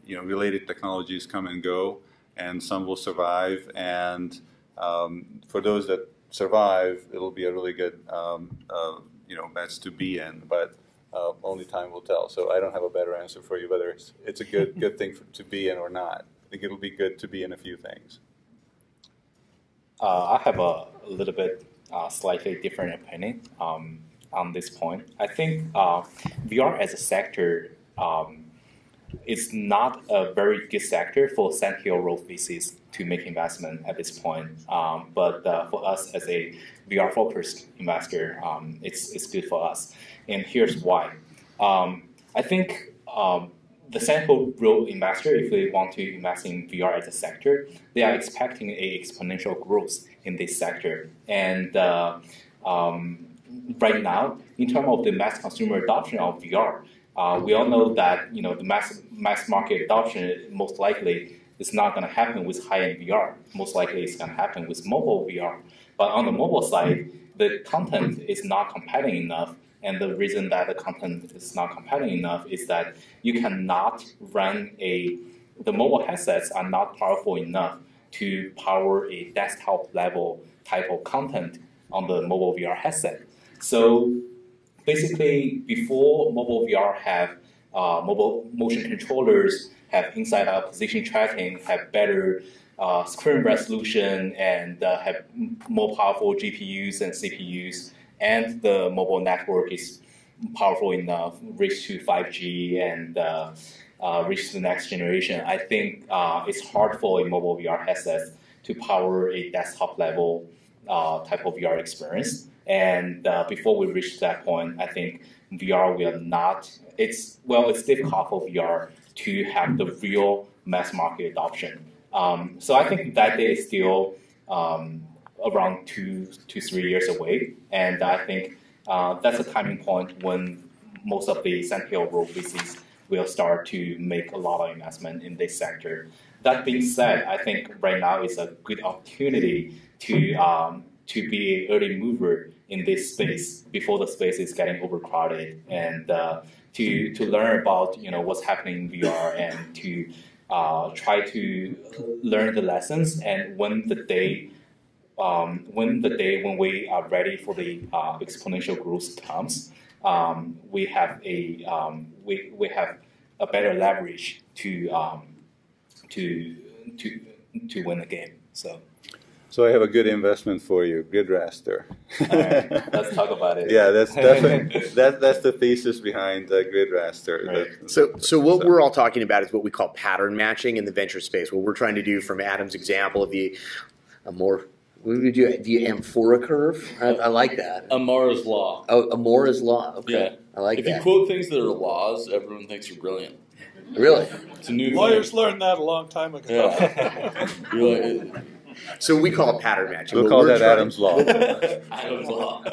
related technologies come and go, and some will survive, and for those that survive, it'll be a really good match to be in, but only time will tell. So I don't have a better answer for you whether it's a good thing to be in or not. I think it'll be good to be in a few things. I have a little bit slightly different opinion on this point. I think VR as a sector it's not a very good sector for Sand Hill Road VCs to make investment at this point. But for us as a VR-focused investor, it's good for us. And here's why. I think the Sand Hill Road investor, if they want to invest in VR as a sector, they are expecting a exponential growth in this sector. And right now, in terms of the mass consumer adoption of VR, we all know that the mass market adoption most likely is not going to happen with high-end VR. Most likely it's going to happen with mobile VR. But on the mobile side, the content is not compelling enough. And the reason that the content is not compelling enough is that you cannot run the mobile headsets are not powerful enough to power a desktop level type of content on the mobile VR headset. So basically, before mobile VR have mobile motion controllers, have inside-out position tracking, have better screen resolution, and have more powerful GPUs and CPUs, and the mobile network is powerful enough, reach to 5G and reach to the next generation. I think it's hard for a mobile VR headset to power a desktop level type of VR experience. And before we reach that point, I think VR will not, it's difficult for VR to have the real mass market adoption. So I think that day is still around 2 to 3 years away. And I think that's a timing point when most of the Sand Hill Road VCs will start to make a lot of investment in this sector. That being said, I think right now is a good opportunity to be an early mover in this space before the space is getting overcrowded, and to learn about what's happening in VR, and to try to learn the lessons. And when we are ready for the exponential growth comes, we have a better leverage to win the game. So I have a good investment for you, GridRaster. All right, let's talk about it. Yeah, that's definitely that's the thesis behind GridRaster. Right. So what we're all talking about is what we call pattern matching in the venture space. What we're trying to do, from Adam's example of the Amphora curve. I like that. Amara's law. Oh, Amara's law. Okay, yeah. I like that. If you quote things that are laws, everyone thinks you're brilliant. Really? It's a new thing. Lawyers learned that a long time ago. Yeah. Really? So we call it pattern matching. We'll What call we're that trying- Adam's Law. Adam's Law.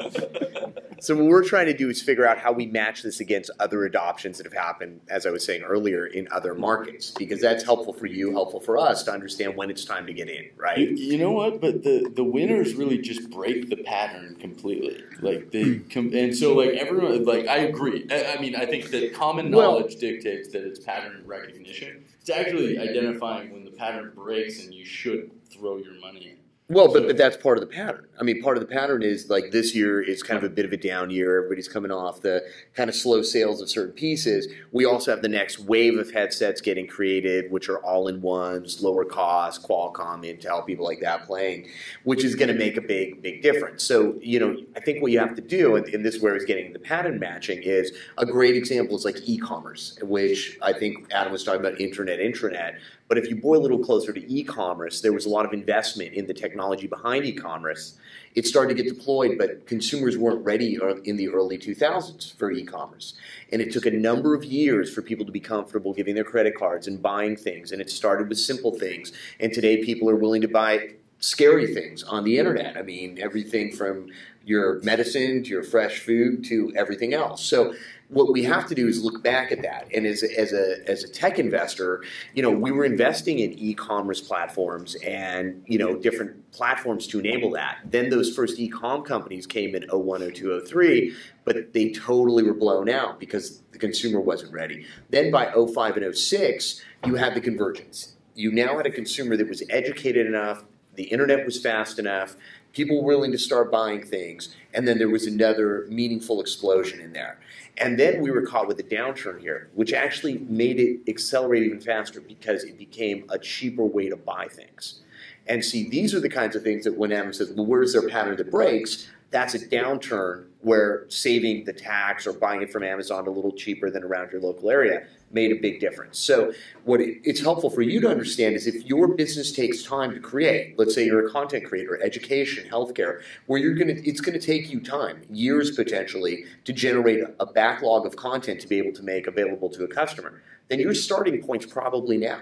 So what we're trying to do is figure out how we match this against other adoptions that have happened, as I was saying earlier, in other markets, because that's helpful for you, helpful for us to understand when it's time to get in, right? You know what? But the winners really just break the pattern completely. Like and so like everyone, like I agree. I mean, I think that common knowledge dictates that it's pattern recognition. It's actually identifying when the pattern breaks and you should throw your money in. Well, but that's part of the pattern. I mean, part of the pattern is like this year is kind of a bit of a down year. Everybody's coming off the kind of slow sales of certain pieces. We also have the next wave of headsets getting created, which are all-in-ones, lower cost, Qualcomm, Intel, people like that playing, which is going to make a big, big difference. So, you know, I think what you have to do, and this is where it's getting the pattern matching, is a great example is like e-commerce, which I think Adam was talking about intranet. But if you boil a little closer to e-commerce, there was a lot of investment in the technology behind e-commerce. It started to get deployed, but consumers weren't ready in the early 2000s for e-commerce. And it took a number of years for people to be comfortable giving their credit cards and buying things. And it started with simple things. And today people are willing to buy scary things on the internet. I mean, everything from your medicine to your fresh food to everything else. So what we have to do is look back at that. And as a tech investor, you know, we were investing in e-commerce platforms and, you know, different platforms to enable that. Then those first e-com companies came in 01, 02, 03, but they totally were blown out because the consumer wasn't ready. Then by 05 and 06, you had the convergence. You now had a consumer that was educated enough, the internet was fast enough, people were willing to start buying things, and then there was another meaningful explosion in there. And then we were caught with a downturn here, which actually made it accelerate even faster because it became a cheaper way to buy things. And see, these are the kinds of things that when Adam says, well, where's their pattern that breaks? That's a downturn where saving the tax or buying it from Amazon a little cheaper than around your local area made a big difference. So what it's helpful for you to understand is if your business takes time to create, let's say you're a content creator, education, healthcare, where it's going to take you time, years potentially, to generate a backlog of content to be able to make available to a customer, then your starting point's probably now.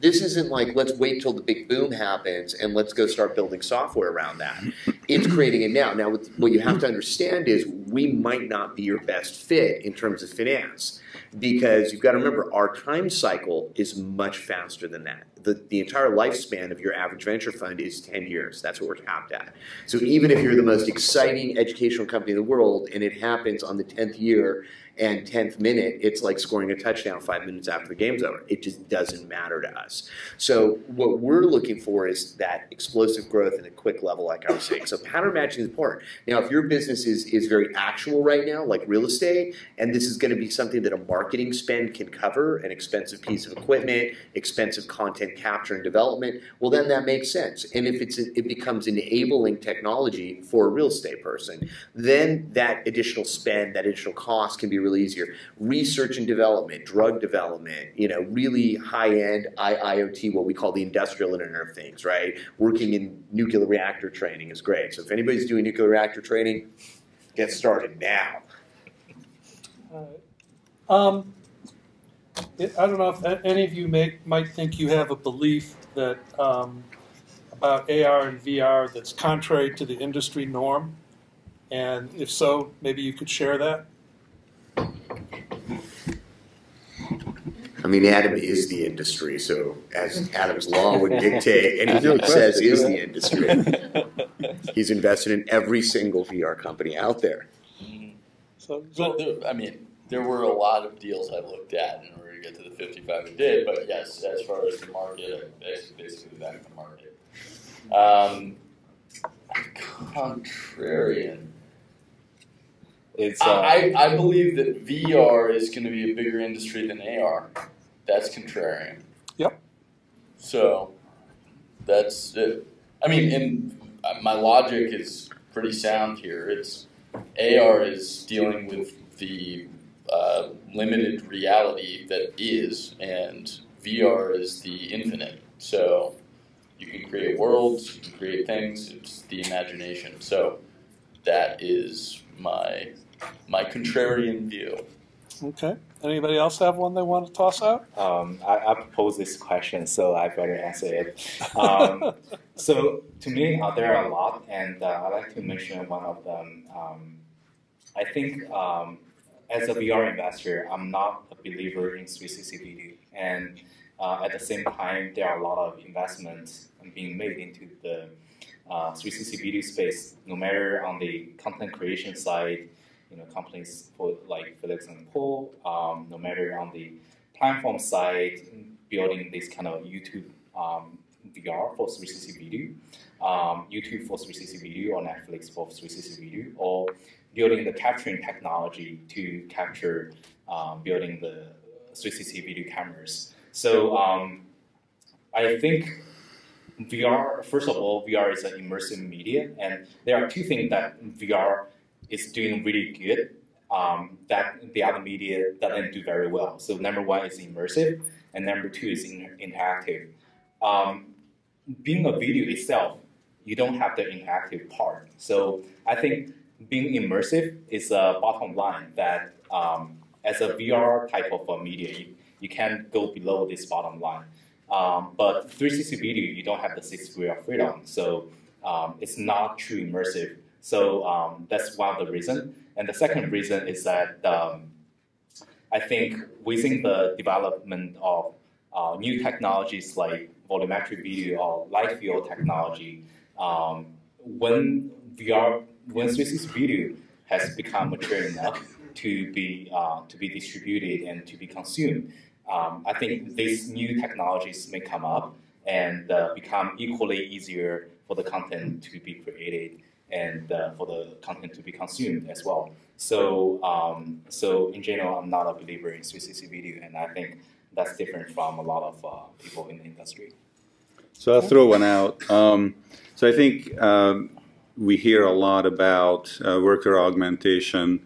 This isn't like, let's wait till the big boom happens and let's go start building software around that. It's creating it now. Now, what you have to understand is we might not be your best fit in terms of finance because you've got to remember our time cycle is much faster than that. The entire lifespan of your average venture fund is 10 years. That's what we're capped at. So even if you're the most exciting educational company in the world and it happens on the 10th year and 10th minute, it's like scoring a touchdown 5 minutes after the game's over. It just doesn't matter to us. So what we're looking for is that explosive growth at a quick level, like I was saying. So pattern matching is important. Now, if your business is very actual right now, like real estate, and this is going to be something that a marketing spend can cover, an expensive piece of equipment, expensive content capture and development, well, then that makes sense. And if it becomes enabling technology for a real estate person, then that additional spend, that additional cost can be really easier. Research and development, drug development, you know, really high-end IoT, what we call the industrial Internet of Things, right? Working in nuclear reactor training is great. So if anybody's doing nuclear reactor training, get started now. I don't know if any of you might think you have a belief that about AR and VR that's contrary to the industry norm, and if so, maybe you could share that. I mean, Adam is the industry, so as Adam's law would dictate, anything he says is the industry. He's invested in every single VR company out there. So I mean, there were a lot of deals I looked at in order to get to the 55 a day, but yes, as far as the market, basically back in the market. Contrarian. I believe that VR is going to be a bigger industry than AR. That's contrarian. Yep. So that's it. I mean, and my logic is pretty sound here. It's AR is dealing with the limited reality that is, and VR is the infinite. So you can create worlds, you can create things. It's the imagination. So that is my contrarian view. Okay. Anybody else have one they want to toss out? I propose this question, so I better answer it. So to me, there are a lot, and I'd like to mention one of them. I think as a VR investor, I'm not a believer in 360 video, and at the same time, there are a lot of investments being made into the 360 video space, no matter on the content creation side, companies like Felix and Paul, no matter on the platform side, building this kind of YouTube VR for 360 video, YouTube for 360 video, or Netflix for 360 video, or building the capturing technology to capture, building the 360 video cameras. So I think VR, first of all, VR is an immersive media, and there are two things that VR is doing really good that the other media doesn't do very well. So number one is immersive, and number two is interactive. Being a video itself, you don't have the interactive part. So I think being immersive is a bottom line that as a VR type of a media, you can't go below this bottom line. But 360 video, you don't have the 6 degree of freedom, so it's not true immersive. So that's one of the reasons. And the second reason is that I think within the development of new technologies like volumetric video or light field technology, when 360 video has become mature enough to be distributed and to be consumed, I think these new technologies may come up and become equally easier for the content to be created and for the content to be consumed as well. So, so in general, I'm not a believer in 360 video, and I think that's different from a lot of people in the industry. So I'll throw one out. So I think we hear a lot about worker augmentation,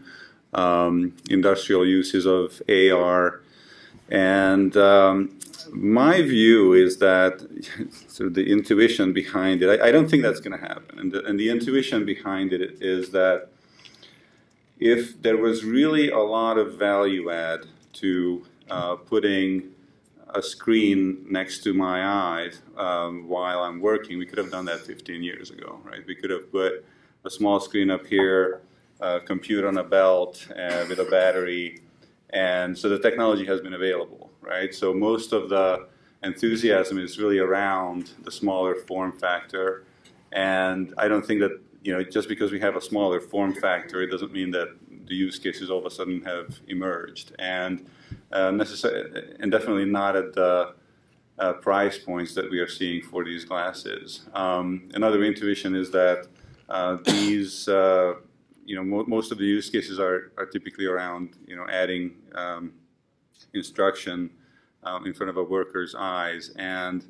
industrial uses of AR, and my view is that sort of the intuition behind it, I don't think that's going to happen. And the intuition behind it is that if there was really a lot of value add to putting a screen next to my eyes while I'm working, we could have done that 15 years ago, right? We could have put a small screen up here, a computer on a belt with a battery, and so the technology has been available, right? So most of the enthusiasm is really around the smaller form factor, and I don't think that, just because we have a smaller form factor, it doesn't mean that the use cases all of a sudden have emerged, and definitely not at the price points that we are seeing for these glasses. Another intuition is that these, most of the use cases are typically around, adding instruction in front of a worker's eyes, and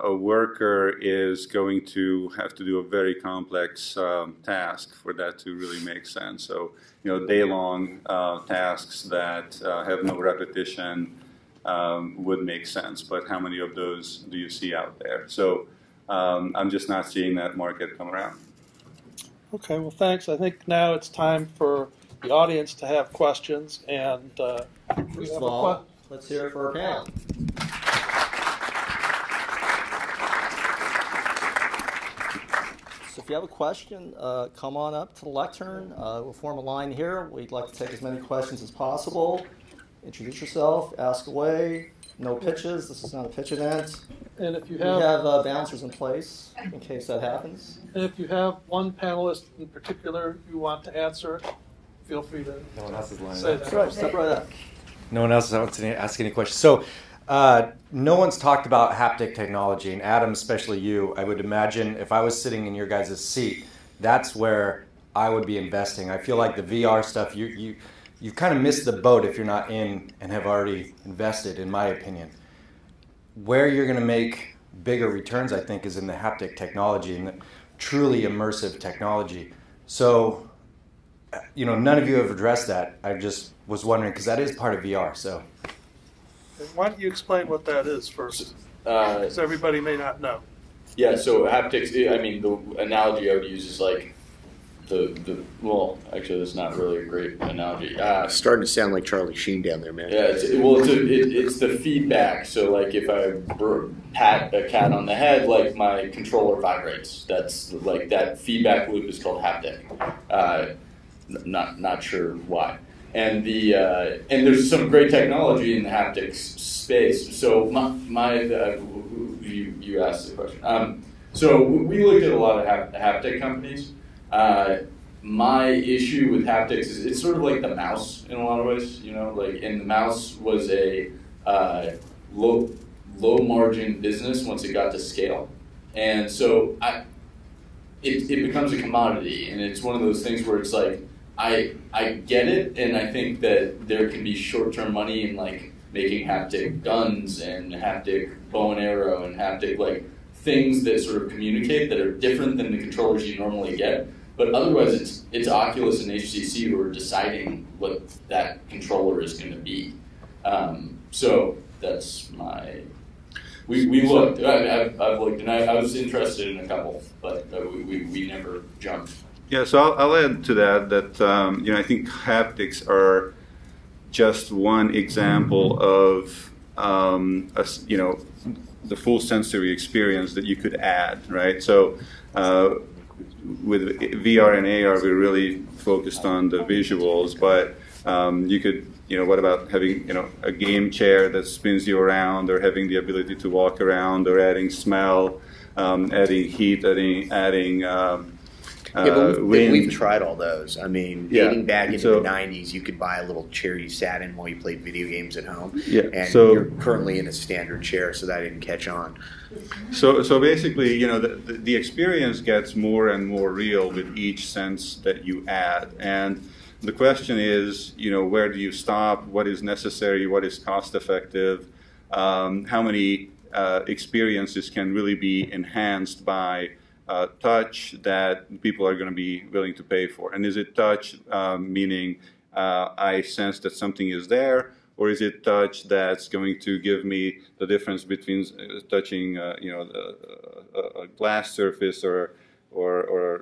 a worker is going to have to do a very complex task for that to really make sense. So, day-long tasks that have no repetition would make sense, but how many of those do you see out there? So I'm just not seeing that market come around. Okay, well, thanks. I think now it's time for the audience to have questions, and first of all, let's hear it for our panel. So if you have a question, come on up to the lectern. We'll form a line here. We'd like to take as many questions as possible. Introduce yourself, ask away. No pitches. This is not a pitch event. And if you we have bouncers in place in case that happens. And if you have one panelist in particular you want to answer, feel free to no one else is lining say up. that. Right, step right up. No one else wants to ask any questions. So no one's talked about haptic technology, and Adam, especially you, I would imagine if I was sitting in your guys' seat, that's where I would be investing. I feel like the VR stuff, you kind of missed the boat if you're not in and have already invested, in my opinion. Where you're going to make bigger returns, I think, is in the haptic technology and the truly immersive technology. So, none of you have addressed that. I just was wondering, because that is part of VR. So, why don't you explain what that is first? Because everybody may not know. Yeah, so haptics, the analogy I would use is like well, actually, that's not really a great analogy. Starting to sound like Charlie Sheen down there, man. Yeah, it's the feedback. So, like, if I pat a cat on the head, like, my controller vibrates. That's like that feedback loop is called haptic. Not sure why. And and there's some great technology in the haptics space. So you asked the question. So we looked at a lot of haptic companies. My issue with haptics is it's sort of like the mouse in a lot of ways, you know, like, and the mouse was a low margin business once it got to scale. And so it becomes a commodity, and it's one of those things where it's like, I get it, and I think that there can be short-term money in like making haptic guns and haptic bow and arrow and haptic like things that sort of communicate that are different than the controllers you normally get. But otherwise, it's Oculus and HTC who are deciding what that controller is going to be. So that's my. We looked. I've looked, and I was interested in a couple, but we never jumped. Yeah, so I'll add to that you know, I think haptics are just one example of you know, the full sensory experience that you could add, right? So with VR and AR, we're really focused on the visuals, but you could, you know, what about having, you know, a game chair that spins you around, or having the ability to walk around, or adding smell, adding heat, adding we've tried all those. I mean, dating back into so, the 90s, you could buy a little chair you sat in while you played video games at home. Yeah, and so, you're currently in a standard chair, so that didn't catch on. So basically, you know, the experience gets more and more real with each sense that you add. And the question is, you know, where do you stop? What is necessary? What is cost effective? How many experiences can really be enhanced by touch that people are going to be willing to pay for? And is it touch meaning I sense that something is there, or is it touch that's going to give me the difference between touching you know, a glass surface or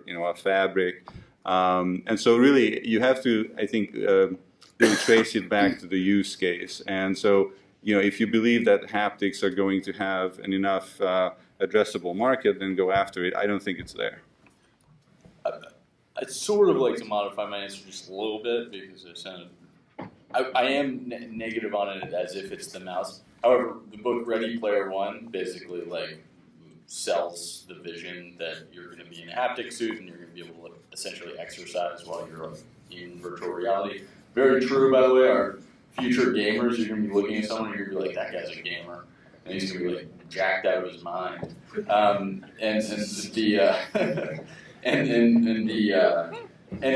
you know, a fabric? And so really you have to, I think, really trace it back to the use case. And so, you know, if you believe that haptics are going to have an enough addressable market, then go after it. I don't think it's there. I'd sort of like to modify my answer just a little bit, because I am negative on it as if it's the mouse. However, the book Ready Player One basically like sells the vision that you're going to be in a haptic suit and you're going to be able to essentially exercise while you're in virtual reality. Very true, by the way. Our future gamers, you're going to be looking at someone and you're going to be like, that guy's a gamer. And he's going to be like jacked out of his mind. And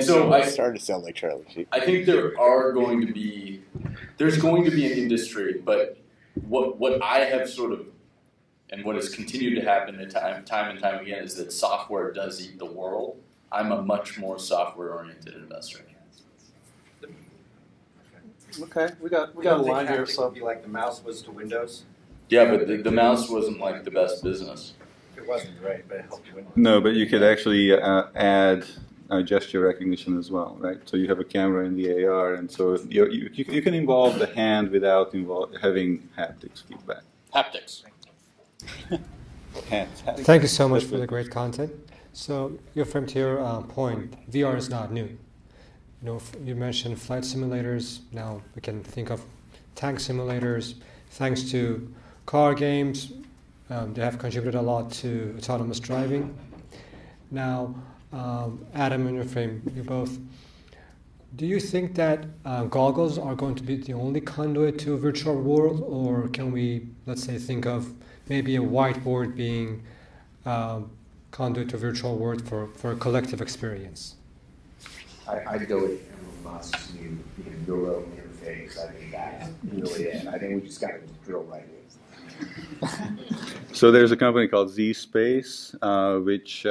so I started to sound like Charlie Sheen. I think there's going to be an industry, but what I have sort of, and what has continued to happen time and time again, is that software does eat the world. I'm a much more software-oriented investor. Okay, we got a line here. So it'd be like the mouse was to Windows. Yeah, but the mouse wasn't like the best business. It wasn't right, but it helped you win. No, but you could actually add gesture recognition as well, right? So you have a camera in the AR, and so you can involve the hand without having haptics feedback. Haptics. Hands. Thank you so much for the great content. So, your friend to your point, VR is not new. You know, you mentioned flight simulators. Now we can think of tank simulators. Thanks to car games, they have contributed a lot to autonomous driving. Now, Adam and your frame, you both, do you think that goggles are going to be the only conduit to a virtual world, or can we, let's say, think of maybe a whiteboard being conduit to virtual world for a collective experience? I'd go with Elon Musk's new Neuro interface. I think that's really it. I think we just got to drill right in. So there's a company called Z-Space, which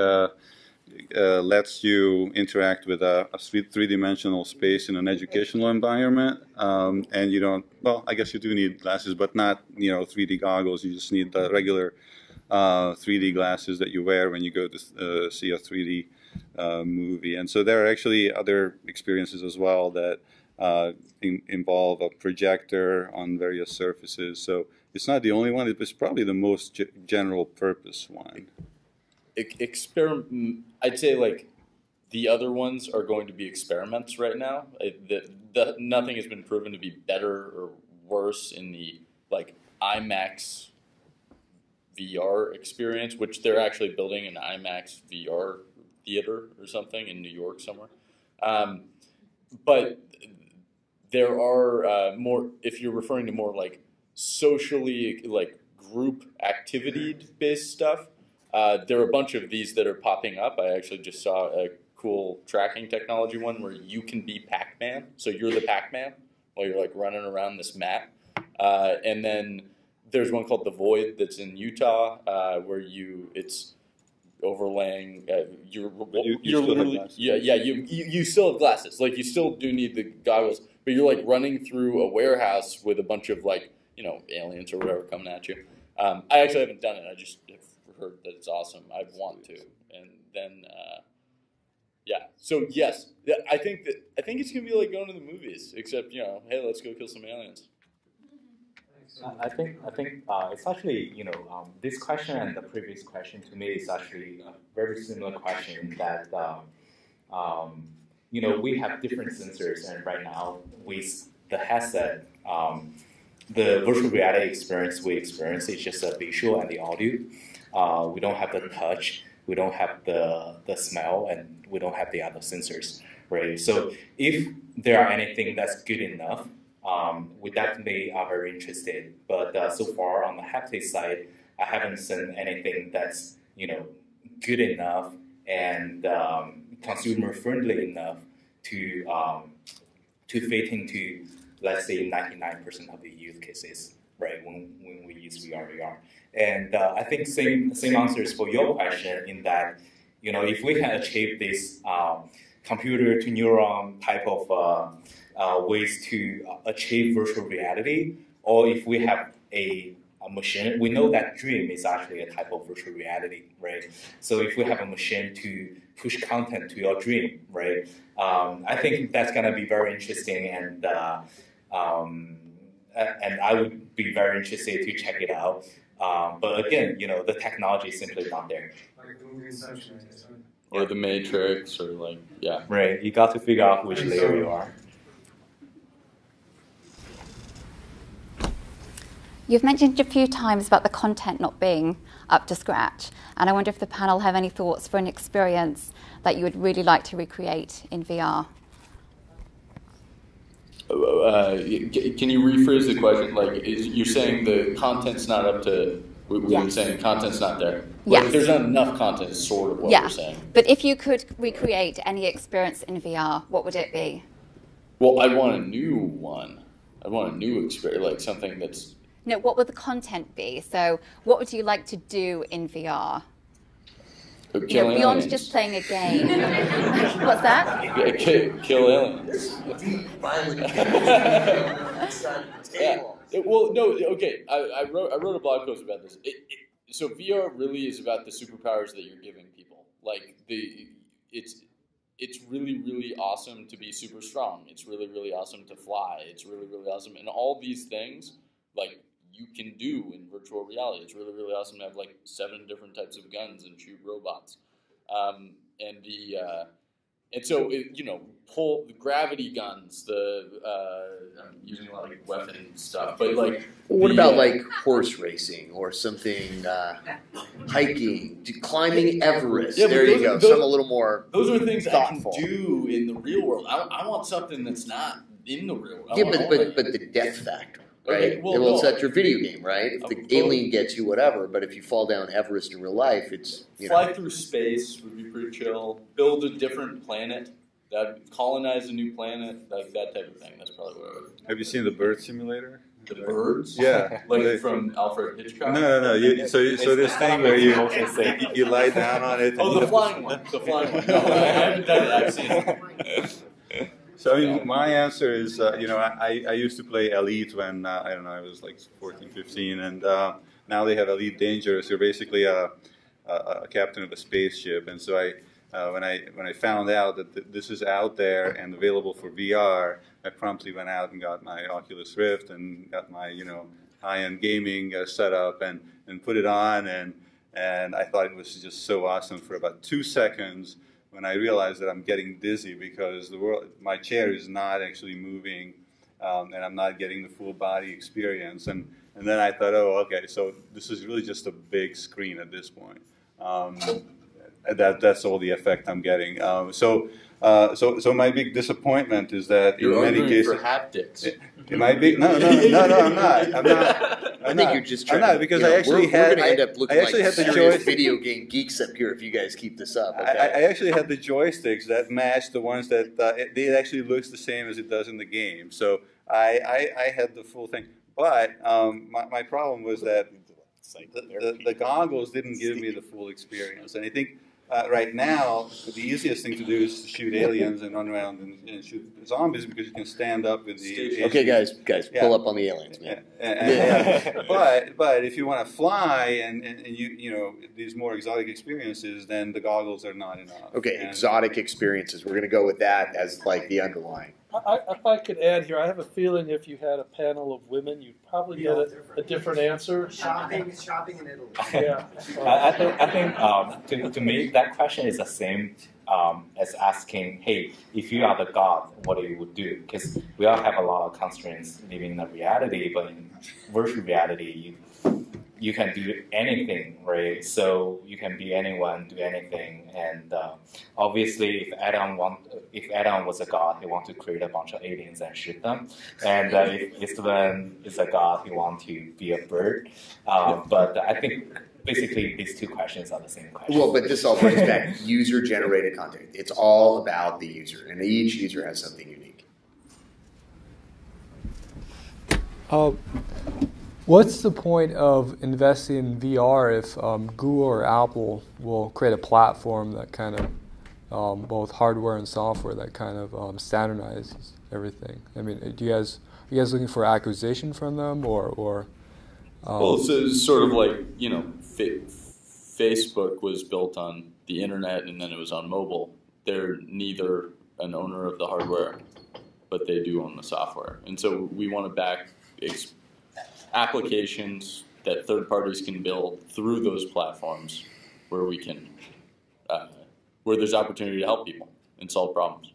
lets you interact with a three-dimensional space in an educational environment, and you don't. Well, I guess you do need glasses, but not 3D goggles. You just need the regular 3D glasses that you wear when you go to see a 3D movie. And so there are actually other experiences as well that involve a projector on various surfaces. So it's not the only one, it's probably the most general purpose one. I'd say like the other ones are going to be experiments right now. Nothing has been proven to be better or worse in the like IMAX VR experience, which they're actually building an IMAX VR theater or something in New York somewhere. But there are more, if you're referring to more like socially, like group activity-based stuff, there are a bunch of these that are popping up. I actually just saw a cool tracking technology one where you can be Pac-Man. So you're the Pac-Man while you're like running around this map. And then there's one called The Void that's in Utah where it's overlaying. You still have glasses. Like you still do need the goggles, but you're like running through a warehouse with a bunch of like aliens or whatever coming at you. I actually haven't done it. I just have heard that it's awesome. I want to, and then So yes, I think it's gonna be like going to the movies, except hey, let's go kill some aliens. I think it's actually this question and the previous question to me is actually a very similar question that we have different sensors, and right now with the headset, the virtual reality experience we experience is just the visual and the audio. We don't have the touch, we don't have the smell, and we don't have the other sensors, right? So if there are anything that's good enough, we definitely are very interested. But so far on the haptic side, I haven't seen anything that's good enough and consumer friendly enough to fit into, let's say, 99% of the use cases, right? When we use VR. And I think same answers for your question in that if we can achieve this computer to neuron type of ways to achieve virtual reality, or if we have a machine, we know that dream is actually a type of virtual reality, right? So if we have a machine to push content to your dream, right? I think that's going to be very interesting, and I would be very interested to check it out. But again, the technology is simply not there. Like the movie Inception, or the Matrix, or Right, you got to figure out which layer you are. You've mentioned a few times about the content not being up to scratch, and I wonder if the panel have any thoughts for an experience that you would really like to recreate in VR. Can you rephrase the question? Like, you're saying the content's not up to, we're saying content's not there. Yes. Like, there's not enough content, is sort of what we're saying. But if you could recreate any experience in VR, what would it be? Well, I'd want a new one. I'd want a new experience, like something that's... No, what would the content be? So what would you like to do in VR? Beyond aliens. just playing a game. What's that? Kill aliens. Well, no, okay. I wrote a blog post about this. So VR really is about the superpowers that you're giving people. Like it's really, really awesome to be super strong. It's really, really awesome to fly. It's really, really awesome, and all these things like you can do in virtual reality. It's really, really awesome to have like 7 different types of guns and shoot robots, and so pull the gravity guns. I'm using a lot of weapon stuff, but like what about like horse racing or something, hiking, climbing Everest? Yeah, there you go. Some a little more. Those are things thoughtful. I can do in the real world. I want something that's not in the real world. Yeah, but the death factor. Right? Okay, well, it's like your video game, right? If the alien gets you, whatever. But if you fall down Everest in real life, it's fly through space would be pretty chill. Build a different planet. Colonize a new planet, like that type of thing. That's probably what I would. Have you seen the Bird Simulator? The birds? Yeah. Like from Alfred Hitchcock? No. So this thing where you lie down on it. Oh, the flying one. The flying one. No, I haven't done it. I've seen it. So I mean, my answer is, I used to play Elite when, I was like 14, 15, and now they have Elite Dangerous. You're basically a captain of a spaceship, and so when I found out that this is out there and available for VR, I promptly went out and got my Oculus Rift and got my high-end gaming setup and put it on, and I thought it was just so awesome for about 2 seconds when I realized that I'm getting dizzy because my chair is not actually moving, and I'm not getting the full body experience. And then I thought, oh, okay, so this is really just a big screen at this point. That's all the effect I'm getting. So my big disappointment is that You're in many cases for haptics. It might be no, I'm not. I think you're just trying. I'm not because I actually we're going to end up looking like the serious video game geeks up here if you guys keep this up. Okay? I actually had the joysticks that match the ones that it actually looks the same as it does in the game. So I had the full thing, but my problem was that the goggles didn't give me the full experience, and I think. Right now, the easiest thing to do is to shoot aliens and run around and shoot zombies because you can stand up with the. Okay, guys, pull up on the aliens, man. But if you want to fly and you these more exotic experiences, then the goggles are not enough. Okay, exotic experiences. We're going to go with that as like the underlying. If I could add here, I have a feeling if you had a panel of women, you'd probably get a different answer. Shopping in Italy. Yeah. I think to me that question is the same as asking, hey, if you are the god, what you would do? Because we all have a lot of constraints living in the reality, but in virtual reality, you can do anything, right? So you can be anyone, do anything, and obviously, if Adam was a god, he want to create a bunch of aliens and shoot them, and if Istvan is a god, he want to be a bird. But I think basically these two questions are the same question. Well, but this all brings back user-generated content. It's all about the user, and each user has something unique. What's the point of investing in VR if Google or Apple will create a platform that kind of, both hardware and software, that kind of standardizes everything? I mean, are you guys looking for acquisition from them, or? Well, it's sort of like, Facebook was built on the internet and then it was on mobile. They're neither an owner of the hardware, but they do own the software. And so we want to back applications that third parties can build through those platforms where we can, where there's opportunity to help people and solve problems.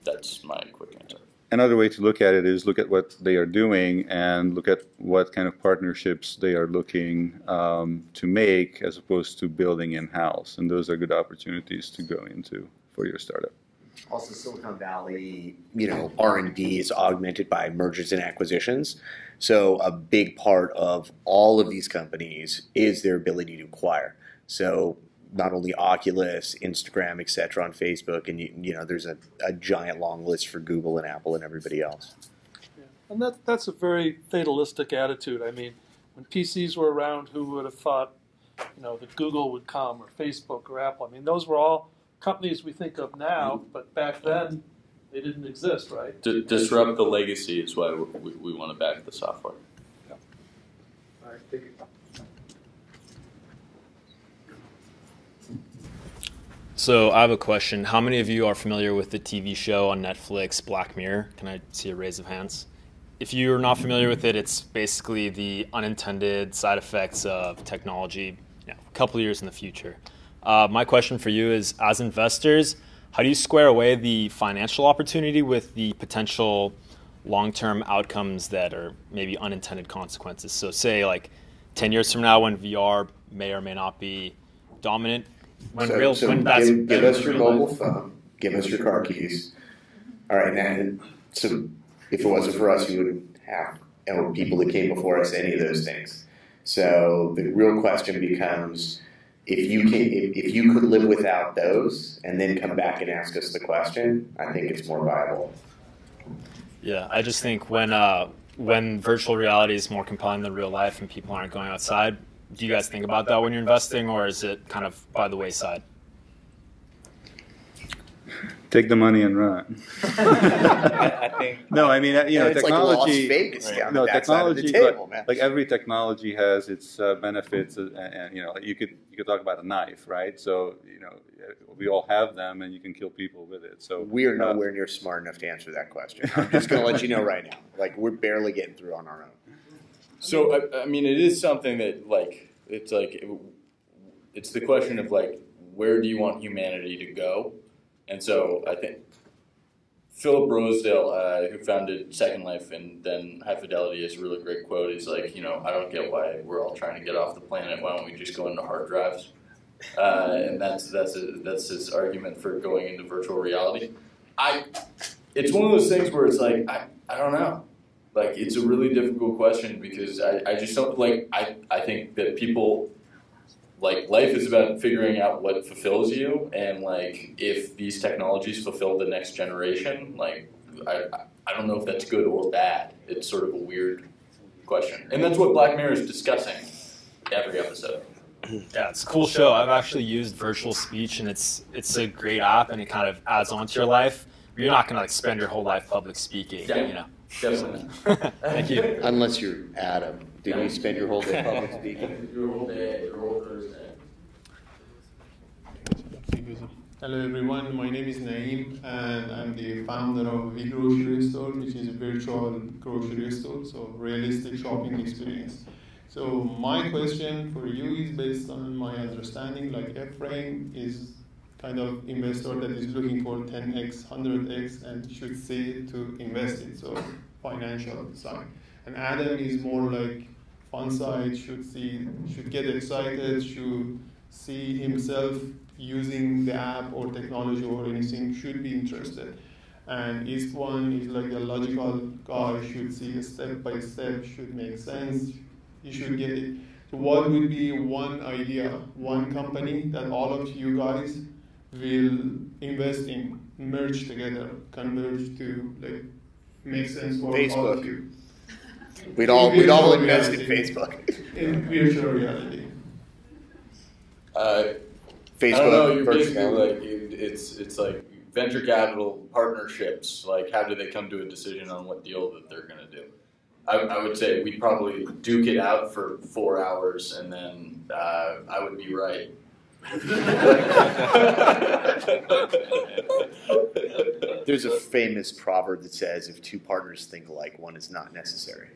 That's my quick answer. Another way to look at it is look at what they are doing and look at what kind of partnerships they are looking to make as opposed to building in-house. And those are good opportunities to go into for your startup. Also, Silicon Valley, R&D is augmented by mergers and acquisitions. So a big part of all of these companies is their ability to acquire. So not only Oculus, Instagram, et cetera, on Facebook, and there's a giant long list for Google and Apple and everybody else. Yeah. And that's a very fatalistic attitude. I mean, when PCs were around, who would have thought, that Google would come, or Facebook, or Apple? I mean, those were all companies we think of now, but back then they didn't exist, right? Disrupt the legacy is why we want to back the software. Yeah. All right, thank you. So I have a question. How many of you are familiar with the TV show on Netflix, Black Mirror? Can I see a raise of hands? If you're not familiar with it, it's basically the unintended side effects of technology a couple of years in the future. My question for you is, as investors, how do you square away the financial opportunity with the potential long-term outcomes that are maybe unintended consequences? So say like 10 years from now when VR may or may not be dominant, Give us your mobile phone, give us your car keys. All right, now, so if it wasn't for us, you wouldn't have people that came before us, any of those things. So the real question becomes, if you could live without those and then come back and ask us the question, I think it's more viable. Yeah, I just think when virtual reality is more compelling than real life and people aren't going outside, do you guys think about that when you're investing, or is it kind of by the wayside? Take the money and run. I think. No, I mean, you know, it's technology. like Las Vegas down no, the backside of the technology. table, man. Like every technology has its benefits, and you know, you could talk about a knife, right? So you know, we all have them, and you can kill people with it. So we are nowhere near smart enough to answer that question. I'm just going to let you know right now. Like we're barely getting through on our own. So I mean, it is something that it's the question of like, where do you want humanity to go? And so I think Philip Rosedale, who founded Second Life and then High Fidelity, has a really great quote. He's like, you know, I don't get why we're all trying to get off the planet. Why don't we just go into hard drives? And that's his argument for going into virtual reality. It's one of those things where it's like, I don't know. Like, it's a really difficult question because I just don't, like, I think that people, like, life is about figuring out what fulfills you, and, like, if these technologies fulfill the next generation, like, I don't know if that's good or bad. It's sort of a weird question. And that's what Black Mirror is discussing every episode. Yeah, it's a cool show. I've actually used virtual speech, and it's a great app, and it kind of adds on to your life. You're not going to, like, spend your whole life public speaking, you know. Definitely. Thank you. Unless you're Adam. Didn't you spend your whole day public speaking? Your whole day, your whole Thursday. Hello everyone, my name is Naeem and I'm the founder of the Grocery Store, which is a virtual grocery store, so realistic shopping experience. So my question for you is based on my understanding, like Ephraim is kind of investor that is looking for 10x, 100x and should see it to invest it, so financial side. And Adam is more like fun side, should get excited, should see himself using the app or technology or anything, should be interested. And each one is like a logical guy, should see a step by step, should make sense, you should get it. So what would be one idea, one company that all of you guys will invest in, merge together, converge to like make sense for all of you? We'd all invest in Facebook. In virtual reality. Facebook. I don't know. You're basically like it's like venture capital partnerships. Like, how do they come to a decision on what deal that they're going to do? I would say we'd probably duke it out for 4 hours, and then I would be right. There's a famous proverb that says, if two partners think alike, one is not necessary.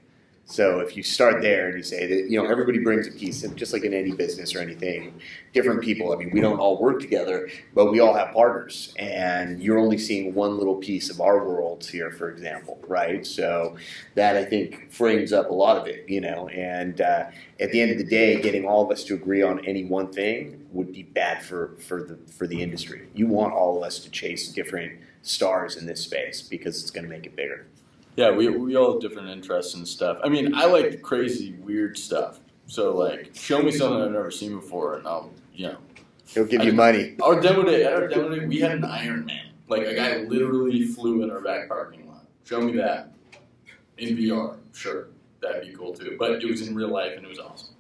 So if you start there and you say that, you know, everybody brings a piece, and just like in any business or anything, different people, I mean, we don't all work together, but we all have partners, and you're only seeing one little piece of our worlds here, for example, right? So that, I think, frames up a lot of it, you know, and at the end of the day, getting all of us to agree on any one thing would be bad for the industry. You want all of us to chase different stars in this space because it's going to make it bigger. Yeah, we all have different interests and stuff. I mean, I like crazy, weird stuff. So, like, show me something I've never seen before, and I'll, you know. He'll give you money. At our demo day, we had an Iron Man. Like, a guy literally flew in our back parking lot. Show me that. In VR, sure. That'd be cool, too. But it was in real life, and it was awesome.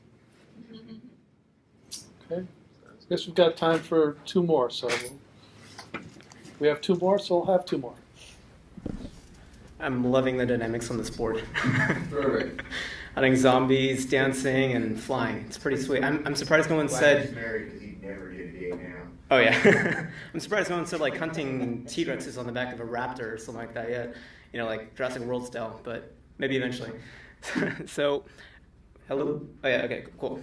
Okay. I guess we've got time for two more. So we have two more, so we'll have two more. I'm loving the dynamics on this board. Perfect. I think zombies, dancing, and flying. It's pretty sweet. I'm surprised no one said... married because he'd never get a date now. Oh, yeah. I'm surprised no one said, like, hunting T-Rexes on the back of a raptor or something like that yet. You know, like Jurassic World style, but maybe eventually. So, hello? Oh, yeah, okay, cool.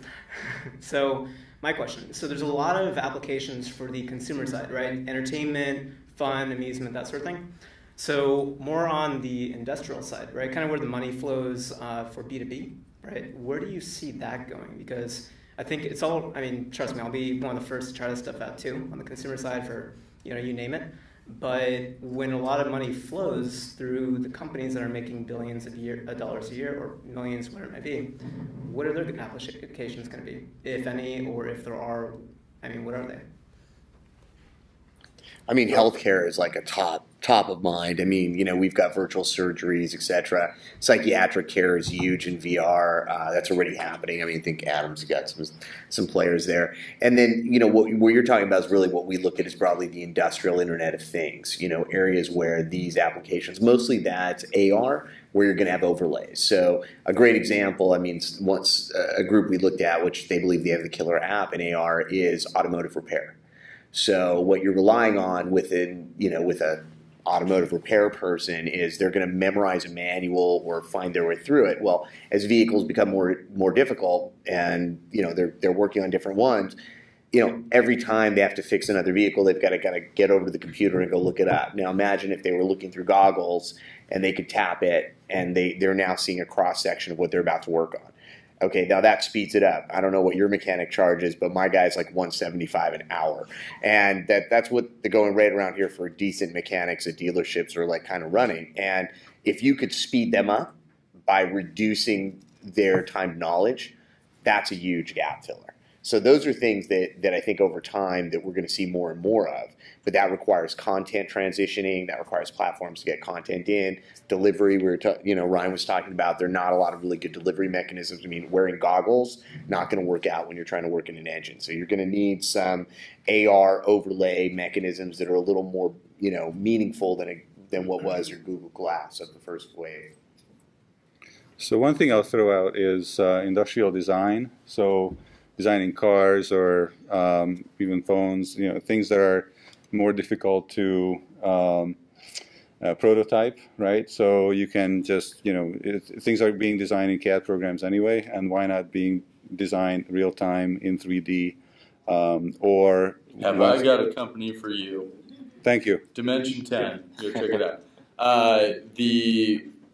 So, my question. So there's a lot of applications for the consumer side, right? Entertainment, fun, amusement, that sort of thing. So more on the industrial side, right? Kind of where the money flows for B2B, right? Where do you see that going? Because I think it's all, I mean, trust me, I'll be one of the first to try this stuff out too on the consumer side for, you know, you name it. But when a lot of money flows through the companies that are making billions of dollars a year or millions, whatever it might be, what are their applications going to be, if any, or if there are, I mean, what are they? I mean, healthcare is like a top top of mind. I mean, we've got virtual surgeries, etc. Psychiatric care is huge in VR. That's already happening. I mean, I think Adam's got some players there. And then, what you're talking about is really what we look at is broadly the industrial Internet of Things, areas where these applications, mostly that's AR, where you're going to have overlays. So a great example, I mean, once a group we looked at, which they believe they have the killer app in AR, is automotive repair. So what you're relying on with a automotive repair person is they're going to memorize a manual or find their way through it. Well, as vehicles become more difficult and they're working on different ones, every time they have to fix another vehicle, they've got to get over to the computer and go look it up. Now imagine if they were looking through goggles and they could tap it and they're now seeing a cross section of what they're about to work on. Okay, now that speeds it up. I don't know what your mechanic charges, but my guy's like $175 an hour. And that's what the going rate around here for decent mechanics at dealerships are like kind of running. And if you could speed them up by reducing their time to knowledge, that's a huge gap filler. So those are things that I think over time that we're going to see more and more of. But that requires content transitioning. That requires platforms to get content in. Delivery, Ryan was talking about, there are not a lot of really good delivery mechanisms. I mean, wearing goggles, not going to work out when you're trying to work in an engine. So you're going to need some AR overlay mechanisms that are a little more, meaningful than what was your Google Glass of the first wave. So one thing I'll throw out is industrial design. So designing cars or even phones, things that are more difficult to prototype, right? So you can just, things are being designed in CAD programs anyway, and why not being designed real time in 3D? Or have I got a company for you? Thank you. Dimension 10. Go check it out.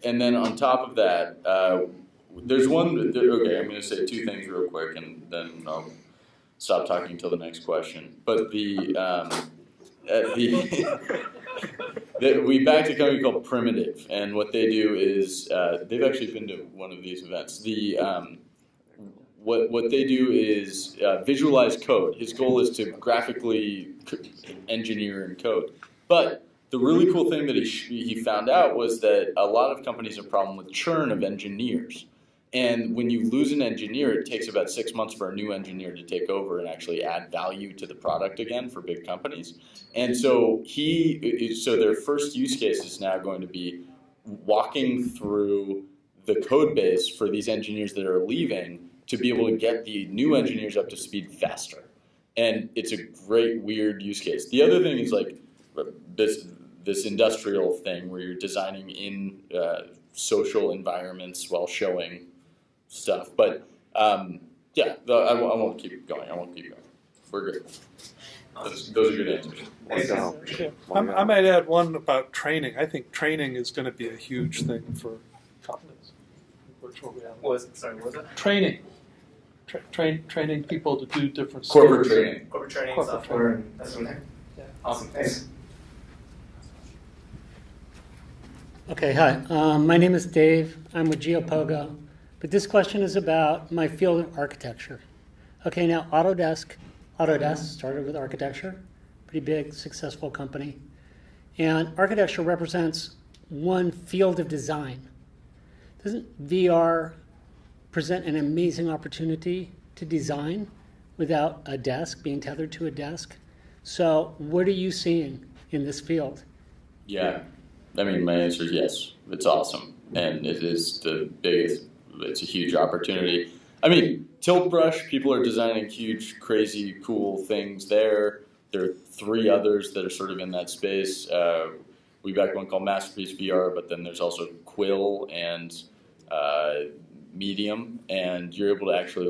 And then on top of that, there's one. Okay, I'm going to say two things real quick, and then I'll stop talking until the next question. But we backed a company called Primitive, and what they do is they've actually been to one of these events. What they do is visualize code. His goal is to graphically engineer and code. But the really cool thing that he found out was that a lot of companies have a problem with churn of engineers. And when you lose an engineer, it takes about 6 months for a new engineer to take over and actually add value to the product again for big companies. And so their first use case is now going to be walking through the code base for these engineers that are leaving to be able to get the new engineers up to speed faster. And it's a great, weird use case. The other thing is like this industrial thing where you're designing in social environments while showing stuff. But I won't keep going. We're good. Those are good answers. I might add one about training. I think training is going to be a huge thing for companies. Virtual reality. What was it? Training. Training people to do different corporate skills. training. Corporate training, Corporate software, training. and that sort of thing. Yeah. Awesome. Thanks. Okay, hi. My name is Dave. I'm with Geopogo. But this question is about my field of architecture. Okay, now Autodesk started with architecture, pretty big, successful company. And architecture represents one field of design. Doesn't VR present an amazing opportunity to design without a desk, being tethered to a desk? So what are you seeing in this field? Yeah. I mean, my answer is yes. It's awesome. And it is it's a huge opportunity. I mean, Tilt Brush, people are designing huge, crazy, cool things there. There are 3 others that are sort of in that space. We backed one called Masterpiece VR, but then there's also Quill and Medium, and you're able to actually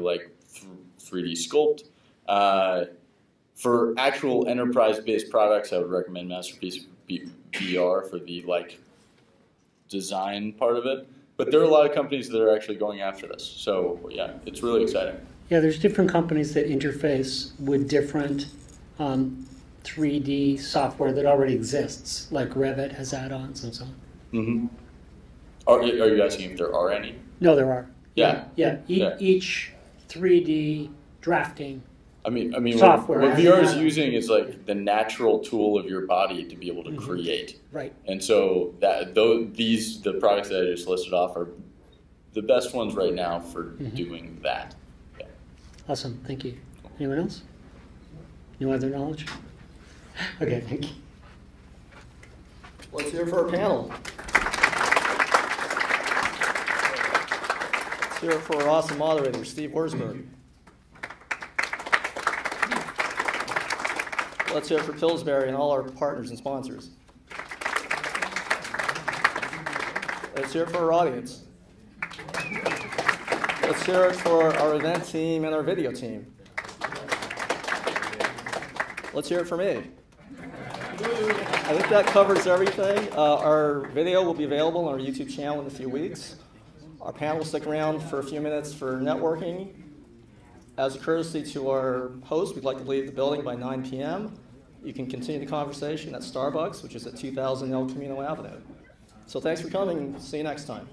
3D sculpt. For actual enterprise-based products, I would recommend Masterpiece VR for the design part of it. But there are a lot of companies that are actually going after this. So yeah, it's really exciting. Yeah, there's different companies that interface with different 3D software that already exists, like Revit has add-ons and so on. Mm-hmm. Are you asking if there are any? No, there are. Yeah. Each 3D drafting I mean, software. what VR is using is like the natural tool of your body to be able to create. Right. And so the products that I just listed off are the best ones right now for doing that. Yeah. Awesome. Thank you. Anyone else? No other knowledge? Okay. Thank you. Let's hear it for our panel. Let's hear it for our awesome moderator, Steve Wurzburg. Let's hear it for Pillsbury and all our partners and sponsors. Let's hear it for our audience. Let's hear it for our event team and our video team. Let's hear it for me. I think that covers everything. Our video will be available on our YouTube channel in a few weeks. Our panel will stick around for a few minutes for networking. As a courtesy to our host, we'd like to leave the building by 9 p.m. You can continue the conversation at Starbucks, which is at 2000 El Camino Avenue. So thanks for coming. See you next time.